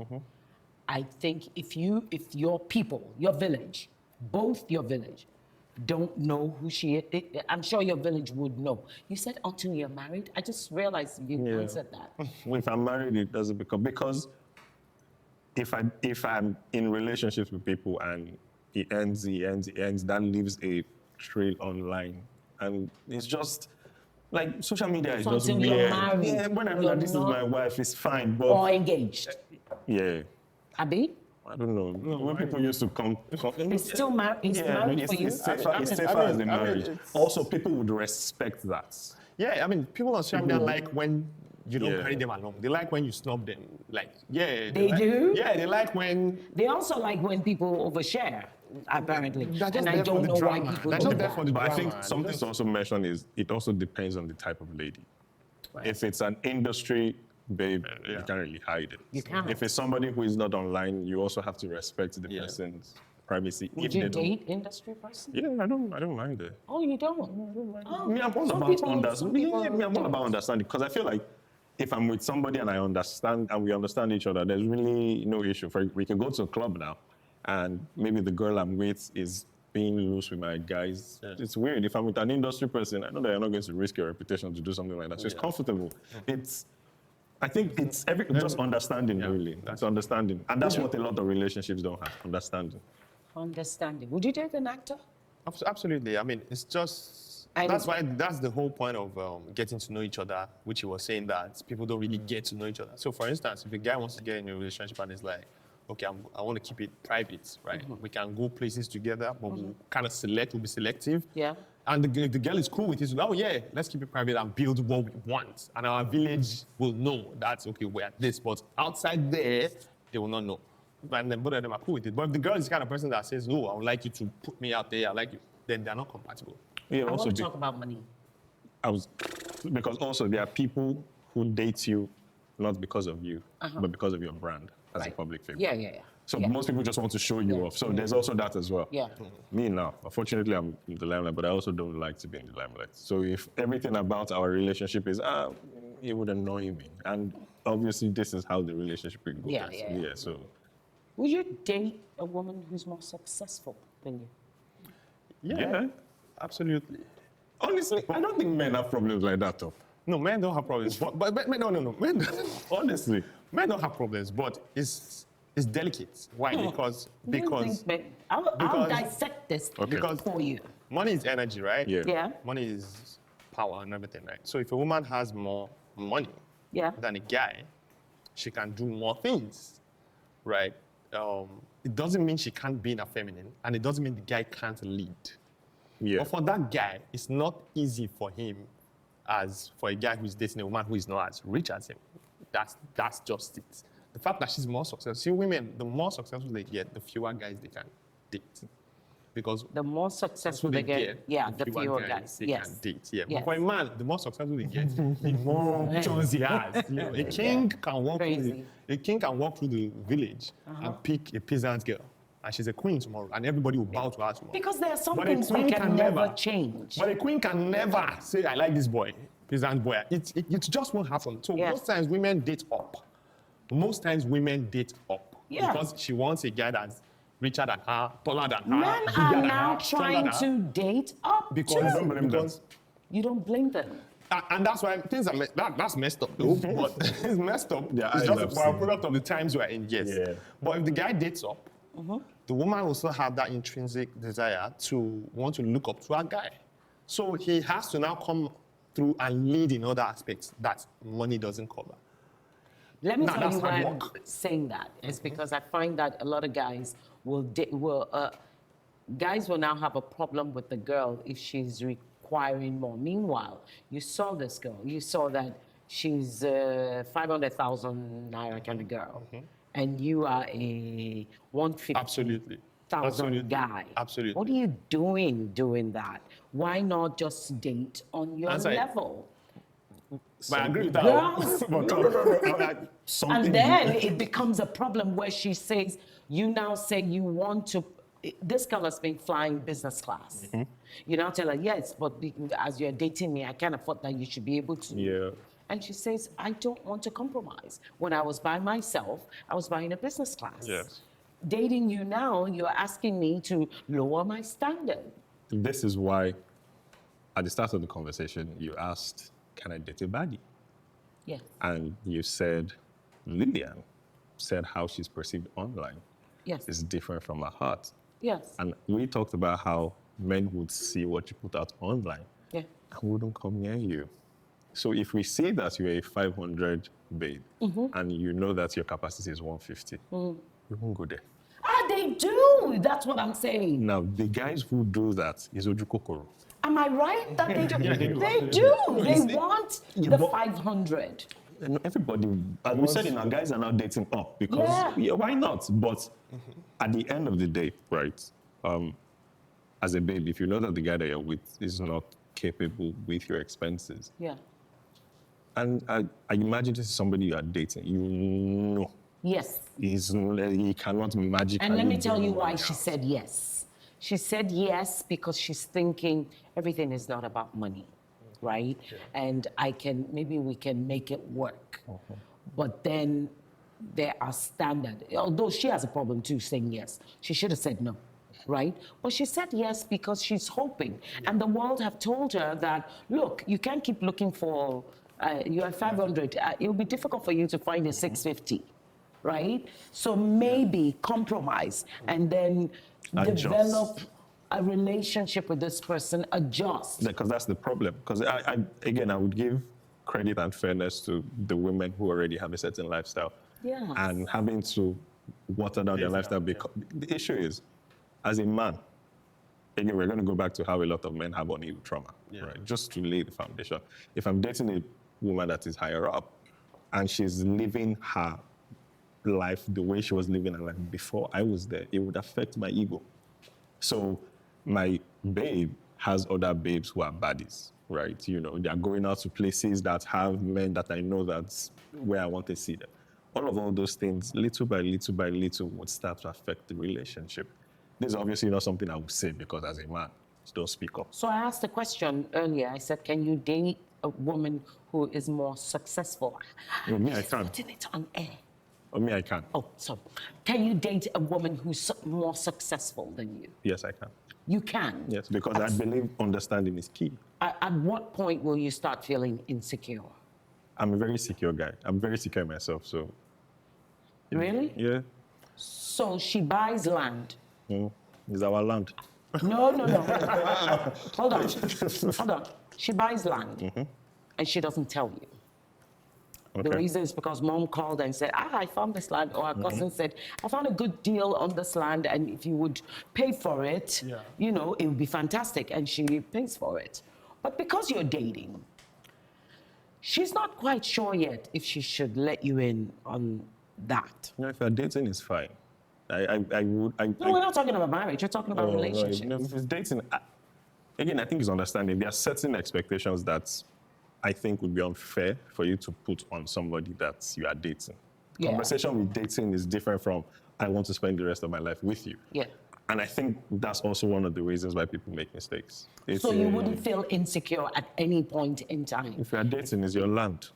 Speaker 3: I think if your people, your village, both your village, don't know who she is, I'm sure your village would know. You said until you're married? I just realized you answered that.
Speaker 1: If I'm married, it doesn't become, because if I'm in relationships with people and it ends, that leaves a trail online. And it's just, like, social media is
Speaker 3: So
Speaker 1: just
Speaker 3: until you're
Speaker 1: weird.
Speaker 3: married,
Speaker 1: Yeah, when I know
Speaker 3: you're
Speaker 1: that this is
Speaker 3: not-
Speaker 1: my wife, it's fine, but
Speaker 3: Or engaged.
Speaker 1: yeah,
Speaker 3: Abi?
Speaker 1: I don't know. When people used to come
Speaker 3: He's still married. He's married for you.
Speaker 1: It's safer,
Speaker 2: I
Speaker 1: it's
Speaker 2: mean-
Speaker 1: safer
Speaker 2: I
Speaker 1: as
Speaker 2: mean-
Speaker 1: a
Speaker 2: I mean,
Speaker 1: marriage.
Speaker 2: it's-
Speaker 1: Also, people would respect that.
Speaker 2: Yeah, I mean, people on social media like when you don't
Speaker 1: Yeah.
Speaker 2: carry them along. They like when you snub them. Like, yeah.
Speaker 3: They
Speaker 2: like,
Speaker 3: do?
Speaker 2: Yeah, they like when.
Speaker 3: They also like when people overshare, apparently.
Speaker 2: They're just
Speaker 3: And I
Speaker 2: there for
Speaker 3: don't
Speaker 2: the
Speaker 3: know why
Speaker 2: drama.
Speaker 3: people
Speaker 2: They're
Speaker 3: do
Speaker 2: just there
Speaker 3: that.
Speaker 2: for the
Speaker 1: But I think
Speaker 2: drama.
Speaker 1: something to also mention is it also depends on the type of lady. If it's an industry babe, you can't really hide it.
Speaker 3: You can't.
Speaker 1: If it's somebody who is not online, you also have to respect the
Speaker 2: Yeah.
Speaker 1: person's privacy.
Speaker 3: Would
Speaker 1: if
Speaker 3: you
Speaker 1: they don't.
Speaker 3: date industry person?
Speaker 1: Yeah, I don't mind it.
Speaker 3: Oh, you don't? Oh,
Speaker 1: Me, I'm all
Speaker 3: some
Speaker 1: about
Speaker 3: people- some
Speaker 1: understanding.
Speaker 3: people
Speaker 1: Me, I'm all
Speaker 3: don't.
Speaker 1: about understanding because I feel like if I'm with somebody and I understand and we understand each other, there's really no issue. We can go to a club now, and maybe the girl I'm with is being loose with my guys. It's weird. If I'm with an industry person, I know that you're not going to risk your reputation to do something like that. So it's comfortable. I think it's just understanding, really. That's understanding. And that's what a lot of relationships don't have, understanding.
Speaker 3: Understanding. Would you date an actor?
Speaker 2: Absolutely. I mean, it's just.
Speaker 3: And-
Speaker 2: That's the whole point of getting to know each other, which you were saying that people don't really get to know each other. So, for instance, if a guy wants to get in a relationship and is like, okay, I want to keep it private, right? We can go places together, but we'll kind of we'll be selective.
Speaker 3: Yeah.
Speaker 2: And the girl is cool with it. So, oh, yeah, let's keep it private and build what we want. And our village will know that's, okay, we're at this. But outside there, they will not know. And then both of them are cool with it. But if the girl is the kind of person that says, no, I would like you to put me out there, I like you, then they're not compatible.
Speaker 1: Yeah,
Speaker 3: I
Speaker 1: also
Speaker 3: want to talk about money.
Speaker 1: because also there are people who date you not because of you, but because of your brand as a
Speaker 3: Right.
Speaker 1: public figure.
Speaker 3: Yeah.
Speaker 1: So
Speaker 3: Yeah.
Speaker 1: most people just want to show you off. So there's also that as well.
Speaker 3: Yeah.
Speaker 1: Me now, unfortunately, I'm in the limelight, but I also don't like to be in the limelight. So if everything about our relationship is, it would annoy me. And obviously, this is how the relationship will go.
Speaker 3: Yeah.
Speaker 1: So
Speaker 3: Would you date a woman who's more successful than you?
Speaker 1: yeah.
Speaker 2: Absolutely.
Speaker 1: Honestly, I don't think men have problems like that, though.
Speaker 2: No, men don't have problems. But no. Men,
Speaker 1: Honestly.
Speaker 2: men don't have problems, but it's delicate. Why? Because
Speaker 3: You don't think, but I'll
Speaker 2: because-
Speaker 3: dissect this
Speaker 2: because-
Speaker 3: for you.
Speaker 2: money is energy, right?
Speaker 1: Yeah.
Speaker 3: Yeah.
Speaker 2: Money is power and everything, right? So if a woman has more money
Speaker 3: Yeah.
Speaker 2: than a guy, she can do more things, right? It doesn't mean she can't be in a feminine, and it doesn't mean the guy can't lead.
Speaker 1: Yeah.
Speaker 2: But for that guy, it's not easy for him as for a guy who's dating a woman who is not as rich as him. That's just it. The fact that she's more successful. See, women, the more successful they get, the fewer guys they can date. Because
Speaker 3: The more successful they get, the fewer guys.
Speaker 2: they
Speaker 3: Yes.
Speaker 2: can date. Yeah.
Speaker 3: Yes.
Speaker 2: But for a man, the more successful they get, the more options he has. You know, a king can walk
Speaker 3: Crazy.
Speaker 2: through the village and pick a peasant girl. And she's a queen tomorrow, and everybody will bow to her tomorrow.
Speaker 3: Because there are some
Speaker 2: But a
Speaker 3: things we
Speaker 2: queen
Speaker 3: can never change.
Speaker 2: But a queen can never say, I like this boy, peasant boy. It just won't happen. So
Speaker 3: Yeah.
Speaker 2: most times women date up. Most times women date up.
Speaker 3: Yeah.
Speaker 2: Because she wants a guy that's richer than her, taller than her,
Speaker 3: Men
Speaker 2: bigger
Speaker 3: are
Speaker 2: than
Speaker 3: now
Speaker 2: her, stronger
Speaker 3: trying
Speaker 2: than her.
Speaker 3: to date up
Speaker 2: Because,
Speaker 3: too.
Speaker 1: don't blame them.
Speaker 2: because
Speaker 3: You don't blame them.
Speaker 2: And that's why things are that's messed up though. But it's messed up.
Speaker 1: Yeah,
Speaker 2: it's
Speaker 1: I
Speaker 2: just a
Speaker 1: have seen
Speaker 2: product of the times we're in, yes.
Speaker 1: Yeah.
Speaker 2: But if the guy dates up, the woman will still have that intrinsic desire to want to look up to a guy. So he has to now come through and lead in other aspects that money doesn't cover.
Speaker 3: Let me
Speaker 2: Nah,
Speaker 3: tell
Speaker 2: that's
Speaker 3: you why
Speaker 2: hard
Speaker 3: I'm
Speaker 2: work.
Speaker 3: saying that. It's because I find that a lot of guys guys will now have a problem with the girl if she's requiring more. Meanwhile, you saw this girl. You saw that she's 500,000 naira kind of girl, and you are a 150
Speaker 2: Absolutely.
Speaker 3: thousand guy.
Speaker 2: Absolutely.
Speaker 3: What are you doing that? Why not just date on your
Speaker 2: Answer it.
Speaker 3: level?
Speaker 2: But I agree with that.
Speaker 3: Girls,
Speaker 2: But
Speaker 3: and then it becomes a problem where she says, you now say you want to, this girl has been flying business class. You now tell her, yes, but as you're dating me, I can't afford that, you should be able to.
Speaker 1: Yeah.
Speaker 3: And she says, I don't want to compromise. When I was by myself, I was buying a business class.
Speaker 2: Yes.
Speaker 3: Dating you now, you're asking me to lower my standard.
Speaker 1: This is why, at the start of the conversation, you asked, can I date a baddie?
Speaker 3: Yes.
Speaker 1: And you said, Lillian said how she's perceived online
Speaker 3: Yes.
Speaker 1: is different from her heart.
Speaker 3: Yes.
Speaker 1: And we talked about how men would see what you put out online
Speaker 3: Yeah.
Speaker 1: and wouldn't come near you. So if we see that you're a 500 babe and you know that your capacity is 150, you won't go there.
Speaker 3: Ah, they do. That's what I'm saying.
Speaker 1: Now, the guys who do that is ojukokoro.
Speaker 3: Am I right that they do?
Speaker 2: Yeah, they do.
Speaker 3: They do. They want the
Speaker 1: but-
Speaker 3: 500.
Speaker 1: And everybody, as we said, our guys are now dating up because
Speaker 3: Yeah.
Speaker 1: why not? But at the end of the day, right? As a babe, if you know that the guy that you're with is not capable with your expenses,
Speaker 3: Yeah.
Speaker 1: and I imagine this is somebody you are dating, you know
Speaker 3: Yes.
Speaker 1: he cannot magically.
Speaker 3: And let me tell
Speaker 1: bring
Speaker 3: you why
Speaker 1: money
Speaker 3: she
Speaker 1: out.
Speaker 3: said yes. She said yes because she's thinking everything is not about money, right? And maybe we can make it work. But then there are standards. Although she has a problem too saying yes. She should have said no, right? But she said yes because she's hoping. And the world have told her that, look, you can't keep looking for, you're 500. It'll be difficult for you to find a 650. Right? So maybe compromise and then
Speaker 1: Adjust.
Speaker 3: develop a relationship with this person, adjust.
Speaker 1: Because that's the problem. Because I would give credit and fairness to the women who already have a certain lifestyle.
Speaker 3: Yes.
Speaker 1: And having to water down their lifestyle. Because the issue is, as a man, again, we're going to go back to how a lot of men have unhealed trauma, right? Just to lay the foundation. If I'm dating a woman that is higher up and she's living her life the way she was living her life before I was there, it would affect my ego. So my babe has other babes who are baddies, right? You know, they are going out to places that have men that I know that's where I want to see them. All those things, little by little, would start to affect the relationship. This is obviously not something I would say because as a man, don't speak up.
Speaker 3: So I asked a question earlier. I said, can you date a woman who is more successful?
Speaker 1: No, me, I can't.
Speaker 3: Putting it on air.
Speaker 1: Oh, me, I can.
Speaker 3: Oh, sorry. Can you date a woman who's more successful than you?
Speaker 1: Yes, I can.
Speaker 3: You can.
Speaker 1: Yes, because I believe understanding is key.
Speaker 3: At what point will you start feeling insecure?
Speaker 1: I'm a very secure guy. I'm very secure in myself, so
Speaker 3: Really?
Speaker 1: yeah.
Speaker 3: So she buys land.
Speaker 1: It's our land.
Speaker 3: No. Hold on. She buys land and she doesn't tell you.
Speaker 1: Okay.
Speaker 3: The reason is because mom called and said, I found this land, or her cousin said, I found a good deal on this land, and if you would pay for it, you know, it would be fantastic, and she pays for it. But because you're dating, she's not quite sure yet if she should let you in on that.
Speaker 1: You know, if you're dating, it's fine. I would.
Speaker 3: No, we're not talking about marriage, we're talking about relationship.
Speaker 1: If it's dating, again, I think it's understanding. There are certain expectations that I think would be unfair for you to put on somebody that you are dating.
Speaker 3: Yeah.
Speaker 1: Conversation with dating is different from, I want to spend the rest of my life with you.
Speaker 3: Yeah.
Speaker 1: And I think that's also one of the reasons why people make mistakes.
Speaker 3: So you wouldn't feel insecure at any point in time?
Speaker 1: If you are dating, it's your land.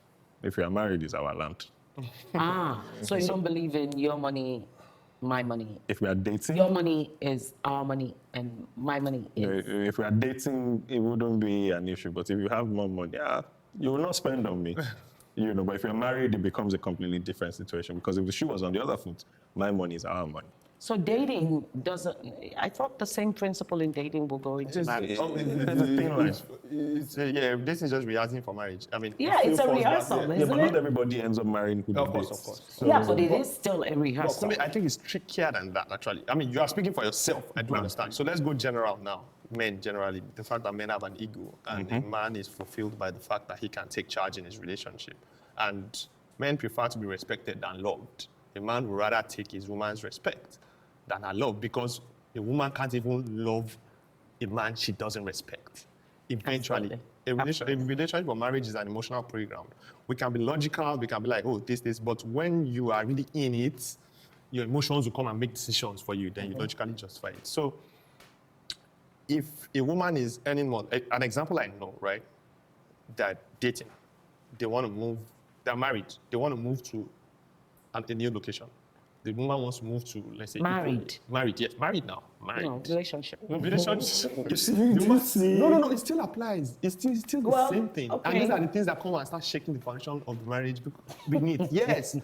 Speaker 1: If you are married, it's our land.
Speaker 3: So you don't believe in your money, my money?
Speaker 1: If we are dating,
Speaker 3: Your money is our money and my money is...
Speaker 1: if we are dating, it wouldn't be an issue. But if you have more money, You will not spend on me. But if you're married, it becomes a completely different situation because if the shoe was on the other foot, my money is our money.
Speaker 3: So dating doesn't, I thought the same principle in dating will go into marriage.
Speaker 2: This is just rehearsing for marriage. I mean,
Speaker 3: Yeah, it's a
Speaker 2: falls back
Speaker 3: rehearsal,
Speaker 2: there.
Speaker 1: Yeah,
Speaker 3: isn't
Speaker 1: but not
Speaker 3: it?
Speaker 1: everybody ends up marrying who
Speaker 2: Of
Speaker 1: they
Speaker 2: course,
Speaker 1: date.
Speaker 2: of course.
Speaker 1: So,
Speaker 3: Yeah, but it is still a
Speaker 2: But
Speaker 3: rehearsal.
Speaker 2: for me, I think it's trickier than that, actually. I mean, you are speaking for yourself. I do understand. So let's go general now. Men, generally, the fact that men have an ego and a man is fulfilled by the fact that he can take charge in his relationship. And men prefer to be respected than loved. A man would rather take his woman's respect than her love because a woman can't even love a man she doesn't respect. Eventually, a relationship or marriage is an emotional playground. We can be logical, we can be like, oh, this, but when you are really in it, your emotions will come and make decisions for you, then you logically justify it. So, if a woman is earning more, an example I know, right, that dating, they want to move, they're married, they want to move to a new location. The woman wants to move to, let's say,
Speaker 3: Married.
Speaker 2: Italy. Married, yes, married now. Married.
Speaker 3: No, relationship.
Speaker 2: Relationship. You see, no, it still applies. It's still the same thing.
Speaker 3: okay.
Speaker 2: And these are the things that come and start shaking the foundation of the marriage beneath. Yes,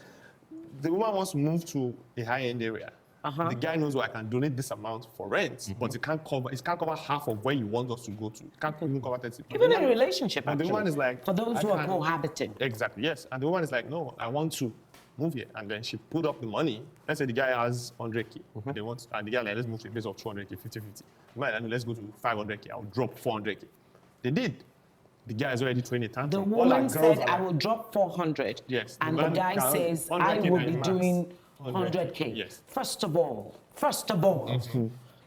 Speaker 2: the woman wants to move to a high-end area. The guy knows, I can donate this amount for rent, but it can't cover half of where you want us to go to. It can't even cover 30%.
Speaker 3: Even in a relationship,
Speaker 2: And the
Speaker 3: actually.
Speaker 2: woman is like,
Speaker 3: for those
Speaker 2: I
Speaker 3: who are
Speaker 2: can't-
Speaker 3: cohabiting.
Speaker 2: Exactly, yes. And the woman is like, no, I want to move here. And then she put up the money. Let's say the guy has 100K. They want, and the guy like, let's move to a place of 200K, 50-50. The man, like, let's go to 500K. I'll drop 400K. They did. The guy is already 20 times.
Speaker 3: The woman said, I will drop 400.
Speaker 2: Yes,
Speaker 3: And
Speaker 2: the
Speaker 3: the
Speaker 2: man
Speaker 3: guy
Speaker 2: can-
Speaker 3: says,
Speaker 2: 100K
Speaker 3: I will
Speaker 2: is
Speaker 3: be
Speaker 2: max.
Speaker 3: doing
Speaker 2: 100K,
Speaker 3: 100K.
Speaker 2: yes.
Speaker 3: First of all,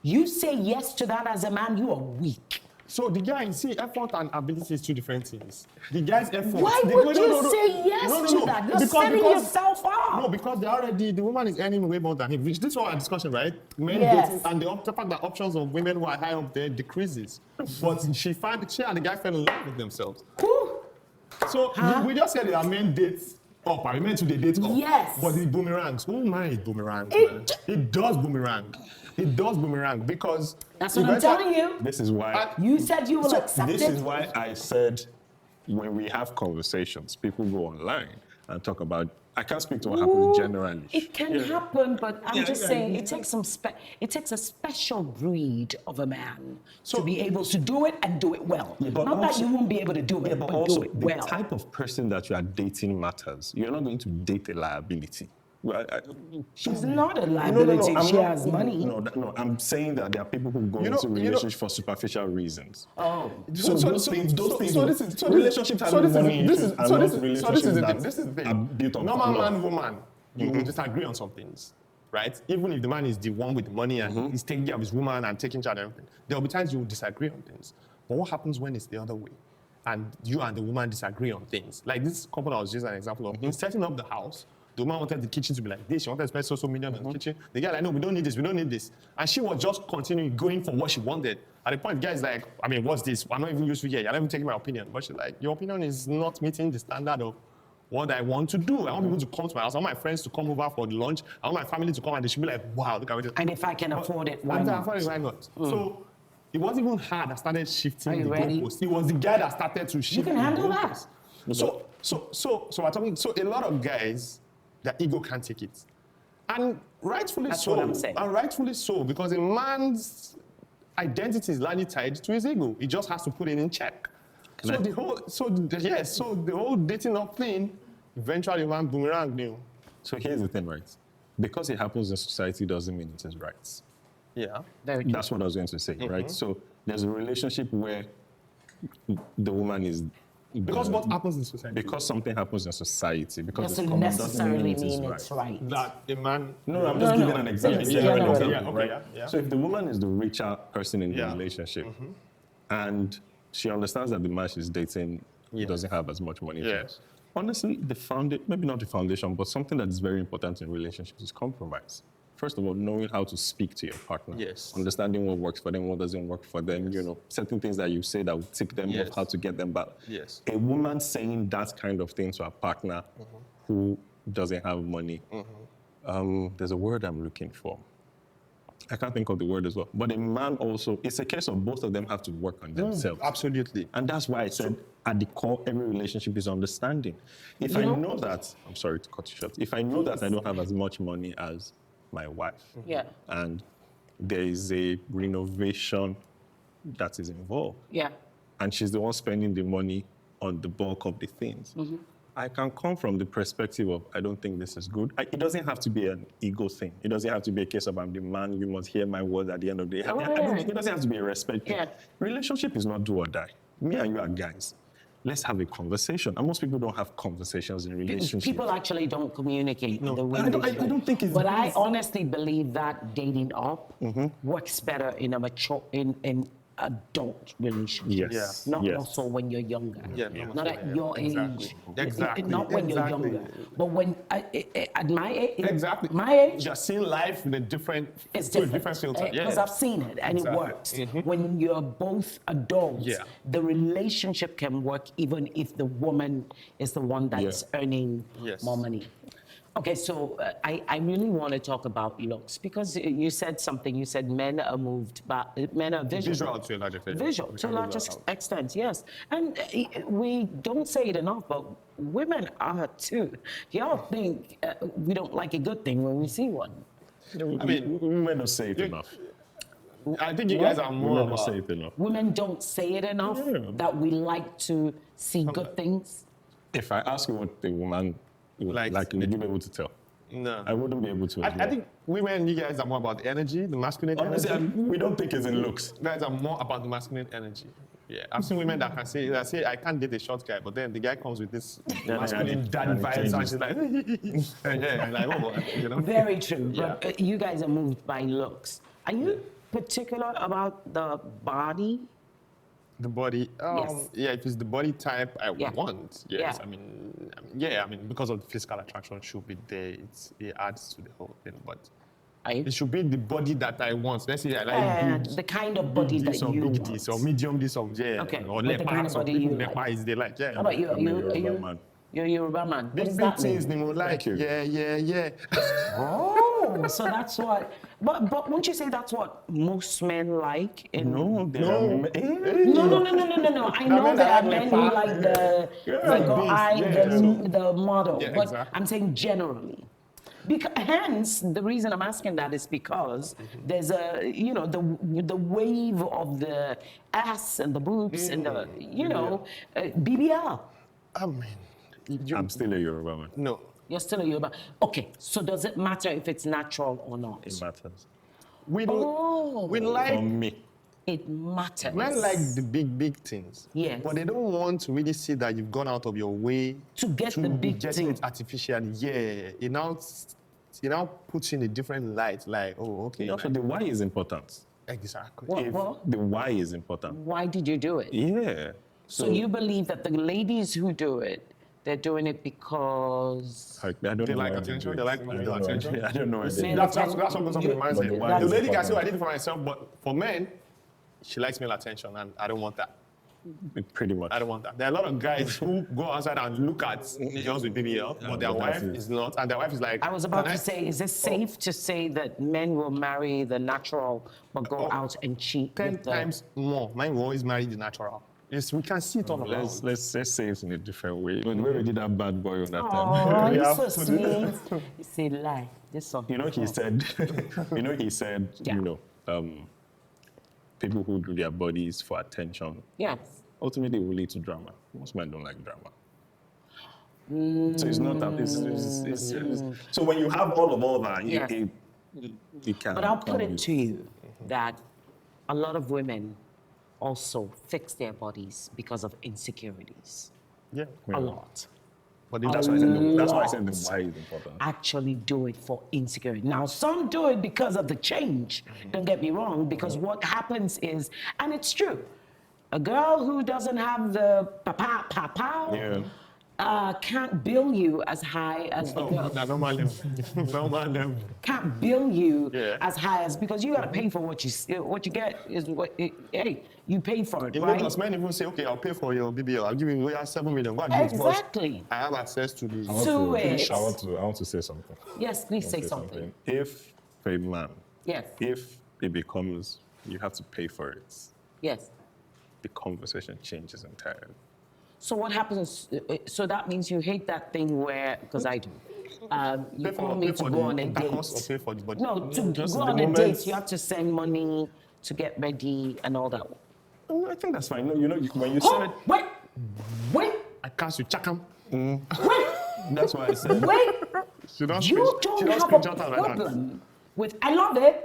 Speaker 3: you say yes to that as a man, you are weak.
Speaker 2: So the guy, see, effort and ability is two different things. The guy's effort.
Speaker 3: Why would you say yes to that? You're setting yourself up.
Speaker 2: No, because the woman is earning way more than him. Which this is our discussion, right? Men
Speaker 3: Yes.
Speaker 2: dating, and the fact that options of women who are high up there decreases. But she and the guy fell in love with themselves.
Speaker 3: Who?
Speaker 2: So we just said that men date up. I meant to date up.
Speaker 3: Yes.
Speaker 2: But it boomerangs. Oh my, it boomerangs. It does boomerang. It does boomerang because
Speaker 3: That's what I'm telling you.
Speaker 1: This is why.
Speaker 3: You said you will accept
Speaker 1: This
Speaker 3: it.
Speaker 1: is why I said when we have conversations, people go online and talk about. I can't speak to what happens generally.
Speaker 3: It can happen, but I'm just saying it takes it takes a special breed of a man to be able to do it and do it well.
Speaker 1: but
Speaker 3: Not that
Speaker 1: also-
Speaker 3: you won't be able to do it,
Speaker 1: But
Speaker 3: but
Speaker 1: also,
Speaker 3: do it
Speaker 1: the
Speaker 3: well.
Speaker 1: type of person that you are dating matters. You're not going to date a liability. Well,
Speaker 3: She's not a liability.
Speaker 1: I'm
Speaker 3: She
Speaker 1: not-
Speaker 3: has money.
Speaker 1: No, I'm saying that there are people who go
Speaker 2: You know-
Speaker 1: into
Speaker 2: you know-
Speaker 1: relationships for superficial reasons.
Speaker 3: Oh.
Speaker 1: Relationships have money issues and not relationships that
Speaker 2: This is the thing.
Speaker 1: are built on
Speaker 2: Normal
Speaker 1: love.
Speaker 2: man, woman, you will disagree on some things, right? Even if the man is the one with the money and he's taking care of his woman and taking charge of everything, there will be times you will disagree on things. But what happens when it's the other way? And you and the woman disagree on things. Like this couple I was just an example of. In setting up the house, the woman wanted the kitchen to be like this. She wanted to spend so million on the kitchen. The guy like, no, we don't need this. And she was just continuing going for what she wanted. At the point, the guy's like, I mean, what's this? I'm not even used to it yet. You're not even taking my opinion. But she's like, your opinion is not meeting the standard of what I want to do. I want people to come to my house. I want my friends to come over for the lunch. I want my family to come and they should be like, wow, look at it.
Speaker 3: And if I can afford it, why
Speaker 2: And I
Speaker 3: not?
Speaker 2: afford it, why not? So it wasn't even her that started shifting
Speaker 3: Are you
Speaker 2: the
Speaker 3: ready?
Speaker 2: goalposts. It was the guy that started to shift.
Speaker 3: You can
Speaker 2: the
Speaker 3: handle that.
Speaker 2: goalposts. So we're talking. So a lot of guys, their ego can't take it, and rightfully
Speaker 3: That's
Speaker 2: so.
Speaker 3: what I'm saying.
Speaker 2: And rightfully so, because a man's identity is largely tied to his ego. He just has to put it in check. So the whole dating up thing, eventually one boomerang new.
Speaker 1: So here's the thing, right? Because it happens in society doesn't mean it is right.
Speaker 2: Yeah.
Speaker 3: Very true.
Speaker 1: That's what I was going to say, right? So there's a relationship where the woman is
Speaker 2: Because what happens in society?
Speaker 1: because something happens in society, because
Speaker 3: Doesn't
Speaker 1: it's common, doesn't
Speaker 3: necessarily
Speaker 1: it is
Speaker 3: mean it's right.
Speaker 2: that a man.
Speaker 1: No, I'm just giving an example.
Speaker 3: Yeah,
Speaker 1: general
Speaker 3: yeah,
Speaker 1: example,
Speaker 2: yeah, okay,
Speaker 1: right?
Speaker 2: yeah.
Speaker 1: So if the woman is the richer person in the
Speaker 2: Yeah.
Speaker 1: relationship, and she understands that the man she's dating doesn't have as much money.
Speaker 2: Yes.
Speaker 1: Honestly, maybe not the foundation, but something that is very important in relationships is compromise. First of all, knowing how to speak to your partner.
Speaker 2: Yes.
Speaker 1: Understanding what works for them, what doesn't work for them. You know, certain things that you say that will tick them
Speaker 2: Yes.
Speaker 1: off, how to get them back.
Speaker 2: Yes.
Speaker 1: A woman saying that kind of thing to a partner who doesn't have money, there's a word I'm looking for. I can't think of the word as well. But a man also, it's a case of both of them have to work on themselves.
Speaker 2: Absolutely.
Speaker 1: And that's why I said at the core, every relationship is understanding. If I know that, I'm sorry to cut you short, if I know that I don't have as much money as my wife,
Speaker 3: Yeah.
Speaker 1: and there is a renovation that is involved,
Speaker 3: Yeah.
Speaker 1: and she's the one spending the money on the bulk of the things, I can come from the perspective of, I don't think this is good. It doesn't have to be an ego thing. It doesn't have to be a case of, I'm the man, you must hear my words at the end of the day. It doesn't have to be a respect thing.
Speaker 3: Yeah.
Speaker 1: Relationship is not do or die. Me and you are guys. Let's have a conversation. And most people don't have conversations in relationships.
Speaker 3: People actually don't communicate the way
Speaker 1: I don't think it's...
Speaker 3: But I honestly believe that dating up works better in a mature, in adult relationship.
Speaker 1: Yes.
Speaker 3: Not
Speaker 1: Yes.
Speaker 3: also when you're younger. Not at your age.
Speaker 2: Exactly.
Speaker 3: Not when you're younger. But when at my age.
Speaker 2: Exactly.
Speaker 3: My age.
Speaker 2: You're seeing life in a different,
Speaker 3: It's
Speaker 2: through a
Speaker 3: different.
Speaker 2: different filter.
Speaker 3: Because I've seen it and
Speaker 2: Exactly.
Speaker 3: it works. When you're both adults,
Speaker 2: Yeah.
Speaker 3: the relationship can work even if the woman is the one that's earning
Speaker 2: Yes.
Speaker 3: more money. Okay, so I really want to talk about looks because you said something. You said men are moved, but men are visual.
Speaker 2: Visual to a large extent.
Speaker 3: Visual to a large extent, yes. And we don't say it enough, but women are too. Y'all think we don't like a good thing when we see one.
Speaker 1: I mean, women don't say it enough.
Speaker 2: I think you guys are more
Speaker 1: Women don't
Speaker 2: about...
Speaker 1: say it enough.
Speaker 3: Women don't say it enough that we like to see good things.
Speaker 1: If I ask you what the woman would
Speaker 2: Like-
Speaker 1: like, would you be able to tell?
Speaker 2: No.
Speaker 1: I wouldn't be able to. as
Speaker 2: I
Speaker 1: well.
Speaker 2: think women, you guys are more about the energy, the masculine
Speaker 1: Honestly,
Speaker 2: energy.
Speaker 1: we don't think it's in looks.
Speaker 2: Guys are more about the masculine energy. Yeah, I've seen women that can say I can't date a short guy, but then the guy comes with this masculine daddy
Speaker 1: and it
Speaker 2: vibes, and
Speaker 1: changes.
Speaker 2: she's like, yeah, and like, oh, you know.
Speaker 3: Very true. But you guys are moved by looks. Are you particular about the body?
Speaker 2: The body,
Speaker 3: Yes.
Speaker 2: yeah, if it's the body type I
Speaker 3: Yeah.
Speaker 2: want, yes.
Speaker 3: Yeah.
Speaker 2: I mean, because of the physical attraction should be there, it adds to the whole thing. But
Speaker 3: Are you?
Speaker 2: it should be the body that I want. Let's say I like big,
Speaker 3: The kind of body
Speaker 2: big
Speaker 3: that
Speaker 2: this or
Speaker 3: you
Speaker 2: big
Speaker 3: want.
Speaker 2: this or medium this or yeah,
Speaker 3: Okay,
Speaker 2: or
Speaker 3: but the kind of
Speaker 2: leopard. Some
Speaker 3: body
Speaker 2: people
Speaker 3: you like.
Speaker 2: leopard is they like yeah.
Speaker 3: How about you?
Speaker 1: I'm a Yoruba man.
Speaker 3: You're a Yoruba man. What
Speaker 2: Big
Speaker 3: does
Speaker 2: big
Speaker 3: that
Speaker 2: things
Speaker 3: mean?
Speaker 2: they will like.
Speaker 1: you.
Speaker 2: Yeah.
Speaker 3: Oh, so that's what. But won't you say that's what most men like?
Speaker 1: No, there are women.
Speaker 3: No. I know
Speaker 2: men
Speaker 3: there
Speaker 2: that
Speaker 3: are
Speaker 2: like
Speaker 3: men who
Speaker 2: leopard.
Speaker 3: like the
Speaker 2: beast,
Speaker 3: the model.
Speaker 2: Yeah,
Speaker 3: But
Speaker 2: exactly.
Speaker 3: I'm saying generally. Hence, the reason I'm asking that is because there's the wave of the ass and the boobs and the BBL.
Speaker 2: I mean,
Speaker 1: I'm still a Yoruba man.
Speaker 2: no.
Speaker 3: You're still a Yoruba. Okay, so does it matter if it's natural or not?
Speaker 1: It matters.
Speaker 2: We don't.
Speaker 3: Oh.
Speaker 2: We
Speaker 1: For
Speaker 2: like
Speaker 1: me.
Speaker 3: It matters.
Speaker 2: men like the big things.
Speaker 3: Yes.
Speaker 2: But they don't want to really see that you've gone out of your way
Speaker 3: To get the big
Speaker 2: getting
Speaker 3: thing.
Speaker 2: it artificially. Yeah. It now puts you in a different light. Like, oh, okay.
Speaker 1: Also, the why is important.
Speaker 2: Exactly.
Speaker 3: What?
Speaker 1: The why is important.
Speaker 3: Why did you do it?
Speaker 1: Yeah.
Speaker 3: So you believe that the ladies who do it, they're doing it because
Speaker 1: I don't
Speaker 2: They
Speaker 1: know
Speaker 2: like
Speaker 1: why
Speaker 2: attention,
Speaker 1: do
Speaker 2: they
Speaker 1: it.
Speaker 2: like
Speaker 1: I don't
Speaker 2: the
Speaker 1: know why
Speaker 2: attention.
Speaker 1: they- I don't know why they
Speaker 3: Men-
Speaker 1: do
Speaker 2: That's what goes on the
Speaker 1: But the
Speaker 2: mindset.
Speaker 1: why
Speaker 2: The
Speaker 1: is
Speaker 2: lady can say,
Speaker 1: important.
Speaker 2: I did it for myself, but for men, she likes male attention, and I don't want that.
Speaker 1: it. Pretty much.
Speaker 2: I don't want that. There are a lot of guys who go outside and look at girls with BBL, but their
Speaker 1: but
Speaker 2: wife
Speaker 1: that's it.
Speaker 2: is not, and their wife is like.
Speaker 3: I was about
Speaker 2: "Can
Speaker 3: to say, is it safe to say that men will marry the natural but go out and cheat
Speaker 2: 10
Speaker 3: with the...
Speaker 2: times more. Mine will always marry the natural. Yes, we can see it all around.
Speaker 1: Let's say it in a different way. The way we did that bad boy on that time.
Speaker 3: Oh, you're
Speaker 2: Yeah.
Speaker 3: so sweet. You say lie. This song.
Speaker 1: You know, he said,
Speaker 3: Yeah.
Speaker 1: people who do their bodies for attention,
Speaker 3: Yes.
Speaker 1: ultimately will lead to drama. Most men don't like drama. So it's not that, so when you have all that,
Speaker 3: Yes.
Speaker 1: you can.
Speaker 3: But I'll put it to you that a lot of women also fix their bodies because of insecurities.
Speaker 2: Yeah.
Speaker 3: A lot.
Speaker 2: But
Speaker 1: That's why I said the why is important.
Speaker 3: Actually do it for insecurity. Now, some do it because of the change. Don't get me wrong, because what happens is, and it's true, a girl who doesn't have the
Speaker 1: Yeah.
Speaker 3: can't bill you as high as the girl.
Speaker 2: No, normal level. Normal level.
Speaker 3: Can't bill you
Speaker 2: Yeah.
Speaker 3: as high as, because you got to pay for what you get is what, hey, you pay for it,
Speaker 2: In
Speaker 3: right?
Speaker 2: Lagos, men even say, okay, I'll pay for your BBL. I'll give you 7 million. Go and do it because
Speaker 3: Exactly.
Speaker 2: I have access to the.
Speaker 3: So it.
Speaker 1: I want to say something.
Speaker 3: Yes, please say something.
Speaker 1: If a man
Speaker 3: Yes.
Speaker 1: If it becomes, you have to pay for it,
Speaker 3: Yes.
Speaker 1: the conversation changes entirely.
Speaker 3: So what happens? So that means you hate that thing where, because I do. You
Speaker 2: Pay for-
Speaker 3: call me
Speaker 2: pay
Speaker 3: to
Speaker 2: for
Speaker 3: go
Speaker 2: the
Speaker 3: on a
Speaker 2: intercourse
Speaker 3: date.
Speaker 2: or pay for the body?
Speaker 3: No, to
Speaker 1: Just
Speaker 3: go
Speaker 1: the
Speaker 3: on a
Speaker 1: moment-
Speaker 3: date, you have to send money to get ready and all that.
Speaker 1: I think that's fine. No, when you said,
Speaker 3: Oh, wait,
Speaker 2: I can't you check him.
Speaker 3: wait,
Speaker 1: that's why I said,
Speaker 3: wait.
Speaker 2: She don't
Speaker 3: You
Speaker 2: screen-
Speaker 3: don't
Speaker 2: she don't
Speaker 3: have a
Speaker 2: screenshot her like that.
Speaker 3: problem with. I love it.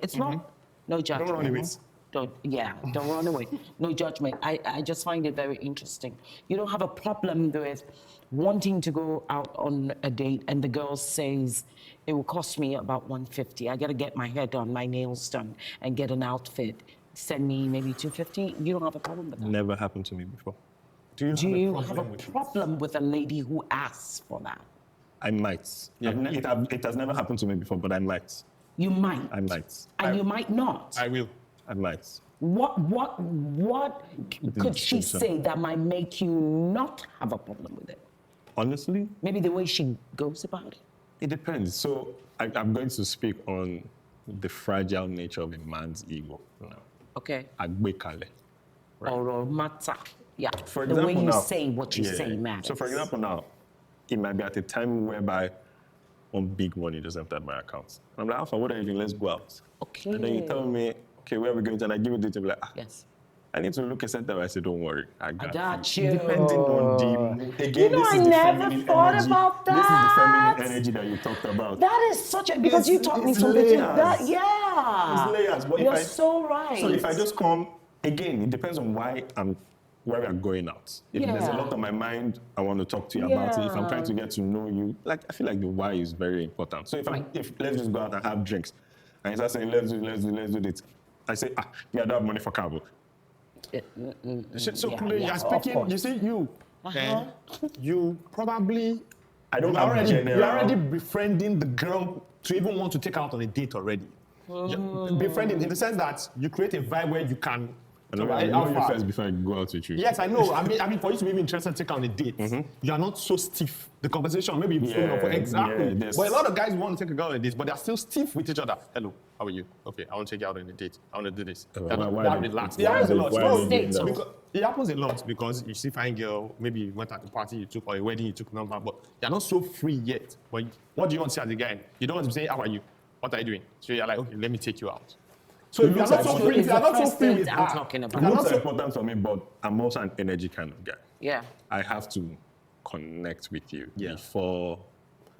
Speaker 3: It's not. No judgment.
Speaker 2: run away.
Speaker 3: Don't run away. No judgment. I just find it very interesting. You don't have a problem with wanting to go out on a date and the girl says it will cost me about $150. I got to get my hair done, my nails done, and get an outfit. Send me maybe $250. You don't have a problem with that.
Speaker 1: never happened to me before.
Speaker 3: Do you have a problem with a lady who asks for that?
Speaker 1: I might. It has never happened to me before, but I might.
Speaker 3: You might.
Speaker 1: I might.
Speaker 3: And you might not.
Speaker 2: I will.
Speaker 1: I might.
Speaker 3: What could she
Speaker 1: distinction.
Speaker 3: say that might make you not have a problem with it?
Speaker 1: Honestly,
Speaker 3: Maybe the way she goes about it.
Speaker 1: it depends. So I'm going to speak on the fragile nature of a man's ego.
Speaker 3: Okay.
Speaker 1: Agbekale.
Speaker 3: Or matter. Yeah.
Speaker 1: For
Speaker 3: the
Speaker 1: example,
Speaker 3: way you
Speaker 1: now,
Speaker 3: say what you
Speaker 1: yeah.
Speaker 3: say matters.
Speaker 1: So for example now, it might be at a time whereby one big money just entered my account. I'm like, Alpha, what are you doing? Let's go out.
Speaker 3: Okay.
Speaker 1: And then you tell me, okay, where are we going to? And I give you the detail, like,
Speaker 3: Yes.
Speaker 1: I need to look a center. I say, don't worry, I
Speaker 3: I
Speaker 1: got
Speaker 3: got
Speaker 1: you.
Speaker 3: you.
Speaker 1: Depending on the, again,
Speaker 3: You know,
Speaker 1: this
Speaker 3: I
Speaker 1: is the
Speaker 3: never
Speaker 1: feminine
Speaker 3: thought
Speaker 1: energy.
Speaker 3: about
Speaker 1: This is the
Speaker 3: that.
Speaker 1: feminine energy that you talked about.
Speaker 3: That is such a, because you taught me
Speaker 1: it's
Speaker 3: something.
Speaker 1: layers.
Speaker 3: That, yeah.
Speaker 1: It's layers. But
Speaker 3: You're
Speaker 1: if I,
Speaker 3: so right.
Speaker 1: So if I just come, again, it depends on where we are going out. If there's a
Speaker 3: Yeah.
Speaker 1: lot on my mind, I want to talk to you about it. If I'm trying to get to know you, like I feel like the why is very important. So if let's just go out and have drinks, and you start saying let's do this, I say I don't have money for cabo.
Speaker 2: So
Speaker 3: Yeah,
Speaker 2: Kunle,
Speaker 3: yeah,
Speaker 2: you're
Speaker 3: of
Speaker 2: speaking.
Speaker 3: course.
Speaker 2: You see, you probably.
Speaker 1: I don't
Speaker 2: you're
Speaker 1: have
Speaker 2: already,
Speaker 1: general-
Speaker 2: You're already befriending the girl to even want to take out on a date already. You're befriending in the sense that you create a vibe where you can.
Speaker 1: I know you first before I go out with you.
Speaker 2: Yes, I know. I mean, for you to be even interested to take out on a date, you are not so stiff. The conversation, maybe you feel for exactly.
Speaker 1: yeah, there's-
Speaker 2: But a lot of guys want to take a girl on a date, but they're still stiff with each other. Hello, how are you? Okay, I want to take you out on a date. I want to do this.
Speaker 1: Why
Speaker 2: That
Speaker 1: they-
Speaker 2: relax.
Speaker 1: why
Speaker 2: It happens a
Speaker 1: they-
Speaker 2: lot.
Speaker 1: why
Speaker 2: No,
Speaker 1: they
Speaker 3: do that?
Speaker 2: because it happens a lot because you see fine girl, maybe you went at a party you took or a wedding you took number, but you're not so free yet. But what do you want to say as a guy? You don't want to say, how are you? What are you doing? So you're like, okay, let me take you out. So if you're not so free, if you're not so free with
Speaker 3: I'm
Speaker 2: her,
Speaker 3: talking
Speaker 2: if
Speaker 3: about.
Speaker 2: you're
Speaker 1: Looks
Speaker 2: not
Speaker 1: are
Speaker 2: so
Speaker 1: important for me, but I'm also an energy kind of guy.
Speaker 3: Yeah.
Speaker 1: I have to connect with you before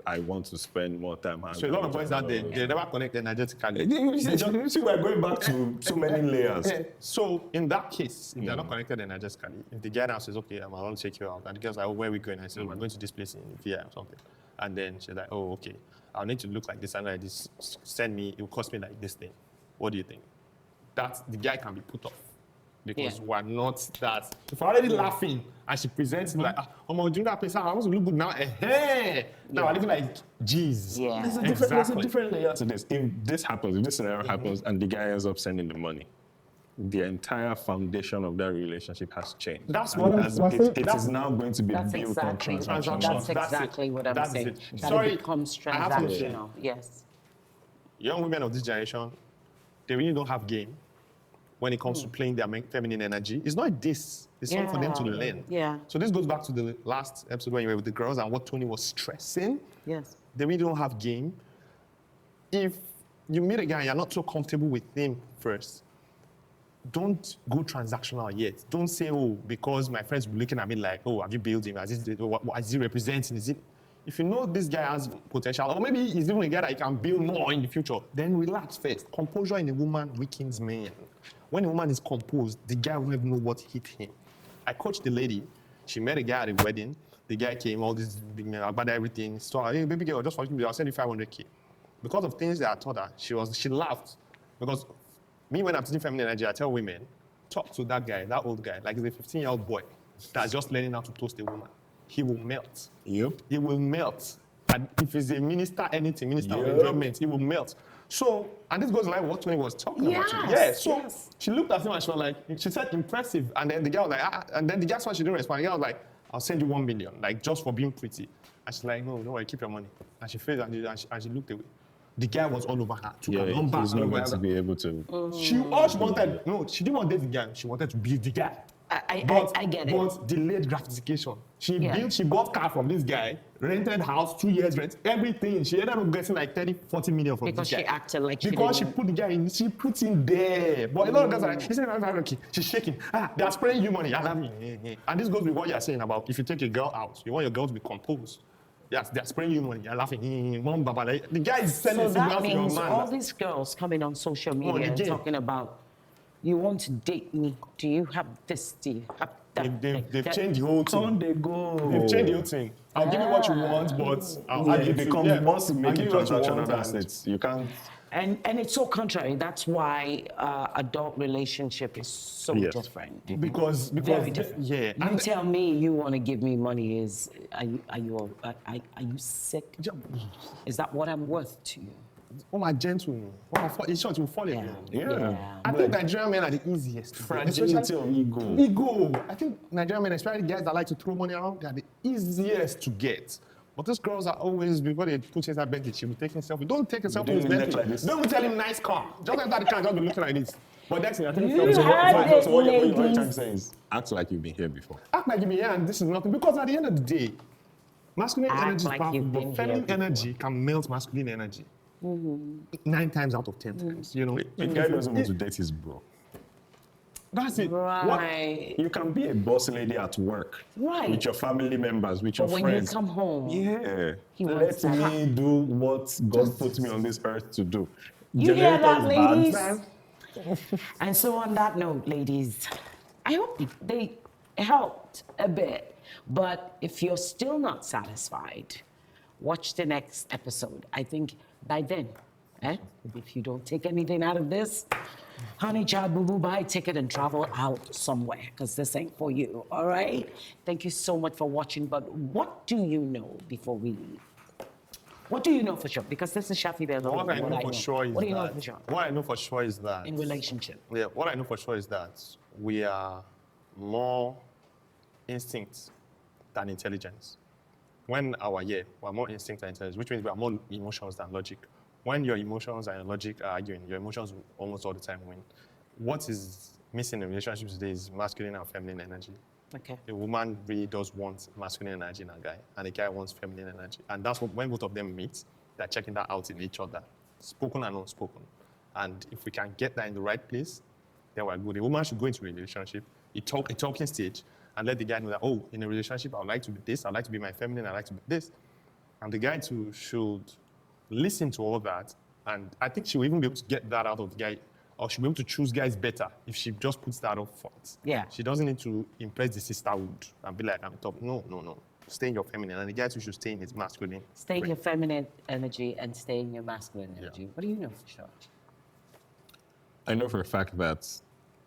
Speaker 1: I want to spend more time.
Speaker 2: So a lot of boys out there, they never connect energetically.
Speaker 1: You see, we're going back to so many layers.
Speaker 2: So in that case, if they're not connected energetically, if the guy now says, okay, I want to take you out, and the girl's like, oh, where are we going? I said, we're going to this place in VI or something. And then she's like, oh, okay, I'll need to look like this and like this. Send me, it will cost me like this thing. What do you think? That the guy can be put off. Because we're not that. If we're already laughing and she presents like, I'm doing that place, I want to look good now. Now I'm looking like, geez.
Speaker 3: Yeah.
Speaker 1: There's a different layer to this. If this happens, if this scenario happens and the guy ends up sending the money, the entire foundation of that relationship has changed.
Speaker 2: That's
Speaker 1: And
Speaker 2: what
Speaker 1: it is now going to be
Speaker 3: That's
Speaker 1: built on
Speaker 3: exactly.
Speaker 1: transaction.
Speaker 3: That's
Speaker 2: That's it.
Speaker 3: exactly what I'm
Speaker 2: That's
Speaker 3: saying.
Speaker 2: it.
Speaker 3: That
Speaker 2: Sorry,
Speaker 3: it becomes
Speaker 2: I have to say-
Speaker 3: transactional. Yes.
Speaker 2: Young women of this generation, they really don't have game when it comes to playing their feminine energy. It's not this. It's something for them to learn.
Speaker 3: Yeah.
Speaker 2: So this goes back to the last episode when you were with the girls and what Tony was stressing.
Speaker 3: Yes.
Speaker 2: They really don't have game. If you meet a guy and you're not so comfortable with him first, don't go transactional yet. Don't say, oh, because my friends will be looking at me like, oh, have you built him? What is he representing? Is it? If you know this guy has potential, or maybe he's even a guy that you can build more in the future, then relax first. Composure in a woman weakens men. When a woman is composed, the guy will never know what hit him. I coached the lady. She met a guy at a wedding. The guy came, all this big man, about everything. So, hey, baby girl, just for you, I'll send you 500K. Because of things that I taught her, she laughed. Because me, when I'm teaching feminine energy, I tell women, talk to that guy, that old guy, like he's a 15-year-old boy that's just learning how to toast a woman. He will melt.
Speaker 1: Yep.
Speaker 2: He will melt. And if he's a minister, anything, minister of
Speaker 1: Yep.
Speaker 2: enjoyment, he will melt. So, and this goes like what Tony was talking about.
Speaker 3: Yes,
Speaker 2: Yeah, so
Speaker 3: yes.
Speaker 2: she looked at him and she was like, she said impressive. And then the girl was like, and then the guy saw she didn't respond. The girl was like, I'll send you 1 million, like just for being pretty. And she's like, no, don't worry, keep your money. And she failed and she looked away. the guy was all over her. Took her
Speaker 1: Yeah,
Speaker 2: number,
Speaker 1: he's not
Speaker 2: all
Speaker 1: going
Speaker 2: over
Speaker 1: to
Speaker 2: her.
Speaker 1: be able to.
Speaker 2: All she wanted, no, she didn't want to date the guy. She wanted to be the guy.
Speaker 3: I get it.
Speaker 2: But delayed gratification. She
Speaker 3: Yeah.
Speaker 2: she bought car from this guy, rented house, 2 years rent, everything. She ended up getting like 30, 40 million from
Speaker 3: Because
Speaker 2: this guy.
Speaker 3: she acted like she
Speaker 2: Because she
Speaker 3: didn't.
Speaker 2: put the guy in, she put him there. But a lot of guys are like, he said, okay, she's shaking. They are spraying you money. And this goes with what you're saying about if you take a girl out, you want your girl to be composed. Yes, they're spraying you money. You're laughing. The guy is sending
Speaker 3: So
Speaker 2: signals
Speaker 3: that
Speaker 2: to your
Speaker 3: means
Speaker 2: man.
Speaker 3: all these girls coming on social media and
Speaker 2: again.
Speaker 3: talking about, you want to date me? Do you have this? Do you have that?
Speaker 2: They've changed the whole thing.
Speaker 1: Sunday go.
Speaker 2: They've changed the whole thing. I'll give you what you want, but I'll
Speaker 1: Yeah,
Speaker 2: add
Speaker 1: it
Speaker 2: you to
Speaker 1: becomes once you
Speaker 2: I'll
Speaker 1: make
Speaker 2: give
Speaker 1: a
Speaker 2: you what you
Speaker 1: transaction
Speaker 2: want
Speaker 1: on that
Speaker 2: and-
Speaker 1: state, you can't.
Speaker 3: And it's so contrary. That's why adult relationship is so
Speaker 1: Yes.
Speaker 3: different.
Speaker 2: Because
Speaker 3: Very different.
Speaker 2: yeah.
Speaker 3: You tell me you want to give me money are you sick? Is that what I'm worth to you?
Speaker 2: Oh my gentleman. In short, you fall in love.
Speaker 1: Yeah.
Speaker 2: I think Nigerian men are the easiest.
Speaker 1: Fragility of ego.
Speaker 2: Ego. I think Nigerian men, especially guys that like to throw money around, they are the easiest to get. But these girls are always, before they put inside Bentley, she'll be taking selfie. Don't take a selfie
Speaker 1: doing
Speaker 2: with
Speaker 1: the neck
Speaker 2: Bentley.
Speaker 1: like this.
Speaker 2: Don't tell him nice car. Just enter the car and just be looking like this. But that's it. I think
Speaker 3: You
Speaker 2: selfie.
Speaker 3: had it,
Speaker 1: What you're trying to
Speaker 3: ladies.
Speaker 1: say is act like you've been here before.
Speaker 2: Act like you be here and this is nothing. Because at the end of the day, masculine
Speaker 3: Act
Speaker 2: energy is
Speaker 3: like
Speaker 2: powerful,
Speaker 3: you've been
Speaker 2: but
Speaker 3: here
Speaker 2: feminine
Speaker 3: before.
Speaker 2: energy can melt masculine energy. 9 times out of 10 times, you know.
Speaker 1: A guy doesn't want to date his bro.
Speaker 2: That's it.
Speaker 3: Right.
Speaker 1: You can be a boss lady at work.
Speaker 3: Right.
Speaker 1: With your family members, with
Speaker 3: But
Speaker 1: your
Speaker 3: when
Speaker 1: friends.
Speaker 3: you come home,
Speaker 1: Yeah.
Speaker 3: He wants
Speaker 1: Let
Speaker 3: to
Speaker 1: me do what God put me on this earth to do.
Speaker 3: You hear that,
Speaker 1: Generator is bad.
Speaker 3: ladies? And so on that note, ladies, I hope they helped a bit. But if you're still not satisfied, watch the next episode. I think by then, if you don't take anything out of this, honey, child, boo-boo, buy a ticket and travel out somewhere, because this ain't for you, all right? Thank you so much for watching. But what do you know before we leave? What do you know for sure? Because this is Shaffy Bello.
Speaker 2: What I know for sure is
Speaker 3: What do you know
Speaker 2: that.
Speaker 3: for sure?
Speaker 2: What I know for sure is that.
Speaker 3: In relationship.
Speaker 2: Yeah, what I know for sure is that we are more instinct than intelligence. When we're more instinct than intelligence, which means we are more emotions than logic. When your emotions and your logic are arguing, your emotions will almost all the time win. What is missing in relationships today is masculine and feminine energy.
Speaker 3: Okay.
Speaker 2: A woman really does want masculine energy in a guy, and a guy wants feminine energy. And that's what, when both of them meet, they're checking that out in each other, spoken and unspoken. And if we can get that in the right place, then we're good. A woman should go into a relationship, a talking stage, and let the guy know that, oh, in a relationship, I would like to be this, I'd like to be my feminine, I'd like to be this. And the guy too should listen to all that, and I think she will even be able to get that out of the guy, or she'll be able to choose guys better if she just puts that up front.
Speaker 3: Yeah.
Speaker 2: She doesn't need to impress the sisterhood and be like, I'm top. No. Stay in your feminine, and the guy too should stay in his masculine.
Speaker 3: Stay in your feminine energy and stay in your masculine energy. What do you know for sure?
Speaker 1: I know for a fact that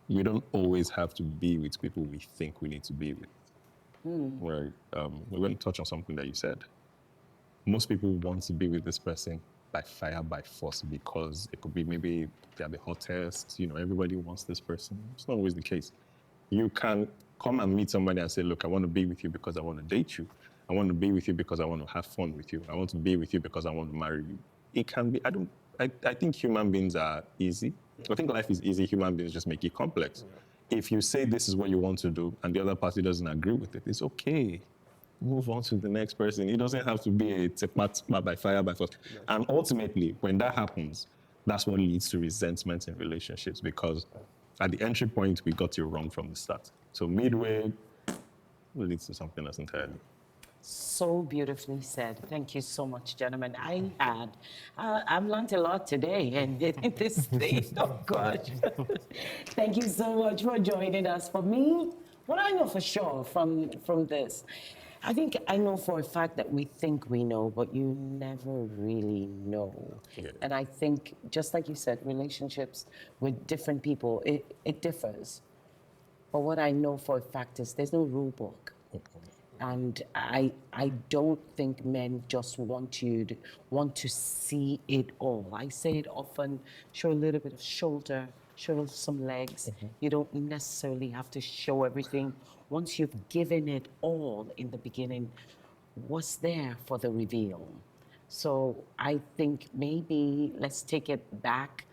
Speaker 1: we don't always have to be with people we think we need to be with. We're going to touch on something that you said. Most people want to be with this person by fire, by force, because it could be maybe they're the hottest, everybody wants this person. It's not always the case. You can come and meet somebody and say, look, I want to be with you because I want to date you. I want to be with you because I want to have fun with you. I want to be with you because I want to marry you. It can be, I think human beings are easy. I think life is easy. Human beings just make it complex. If you say this is what you want to do and the other party doesn't agree with it, it's okay. Move on to the next person. It doesn't have to be a tepat by fire, by force. And ultimately, when that happens, that's what leads to resentment in relationships, because at the entry point, we got you wrong from the start. So midway will lead to something else entirely.
Speaker 3: So beautifully said. Thank you so much, gentlemen. I've learned a lot today, and this stage, oh gosh. Thank you so much for joining us. For me, what I know for sure from this, I think I know for a fact that we think we know, but you never really know.
Speaker 1: Yeah.
Speaker 3: And I think, just like you said, relationships with different people, it differs. But what I know for a fact is there's no rule book. And I don't think men just want to see it all. I say it often, show a little bit of shoulder, show some legs. You don't necessarily have to show everything. Once you've given it all in the beginning, what's there for the reveal? So I think maybe let's take it back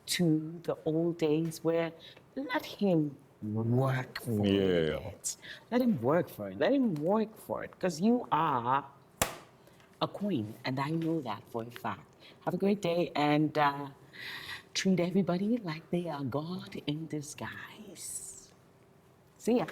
Speaker 3: to the old days where let him work for it. Let him work for it. Let him work for it. Because you are a queen, and I know that for a fact. Have a great day and treat everybody like they are God in disguise. See ya.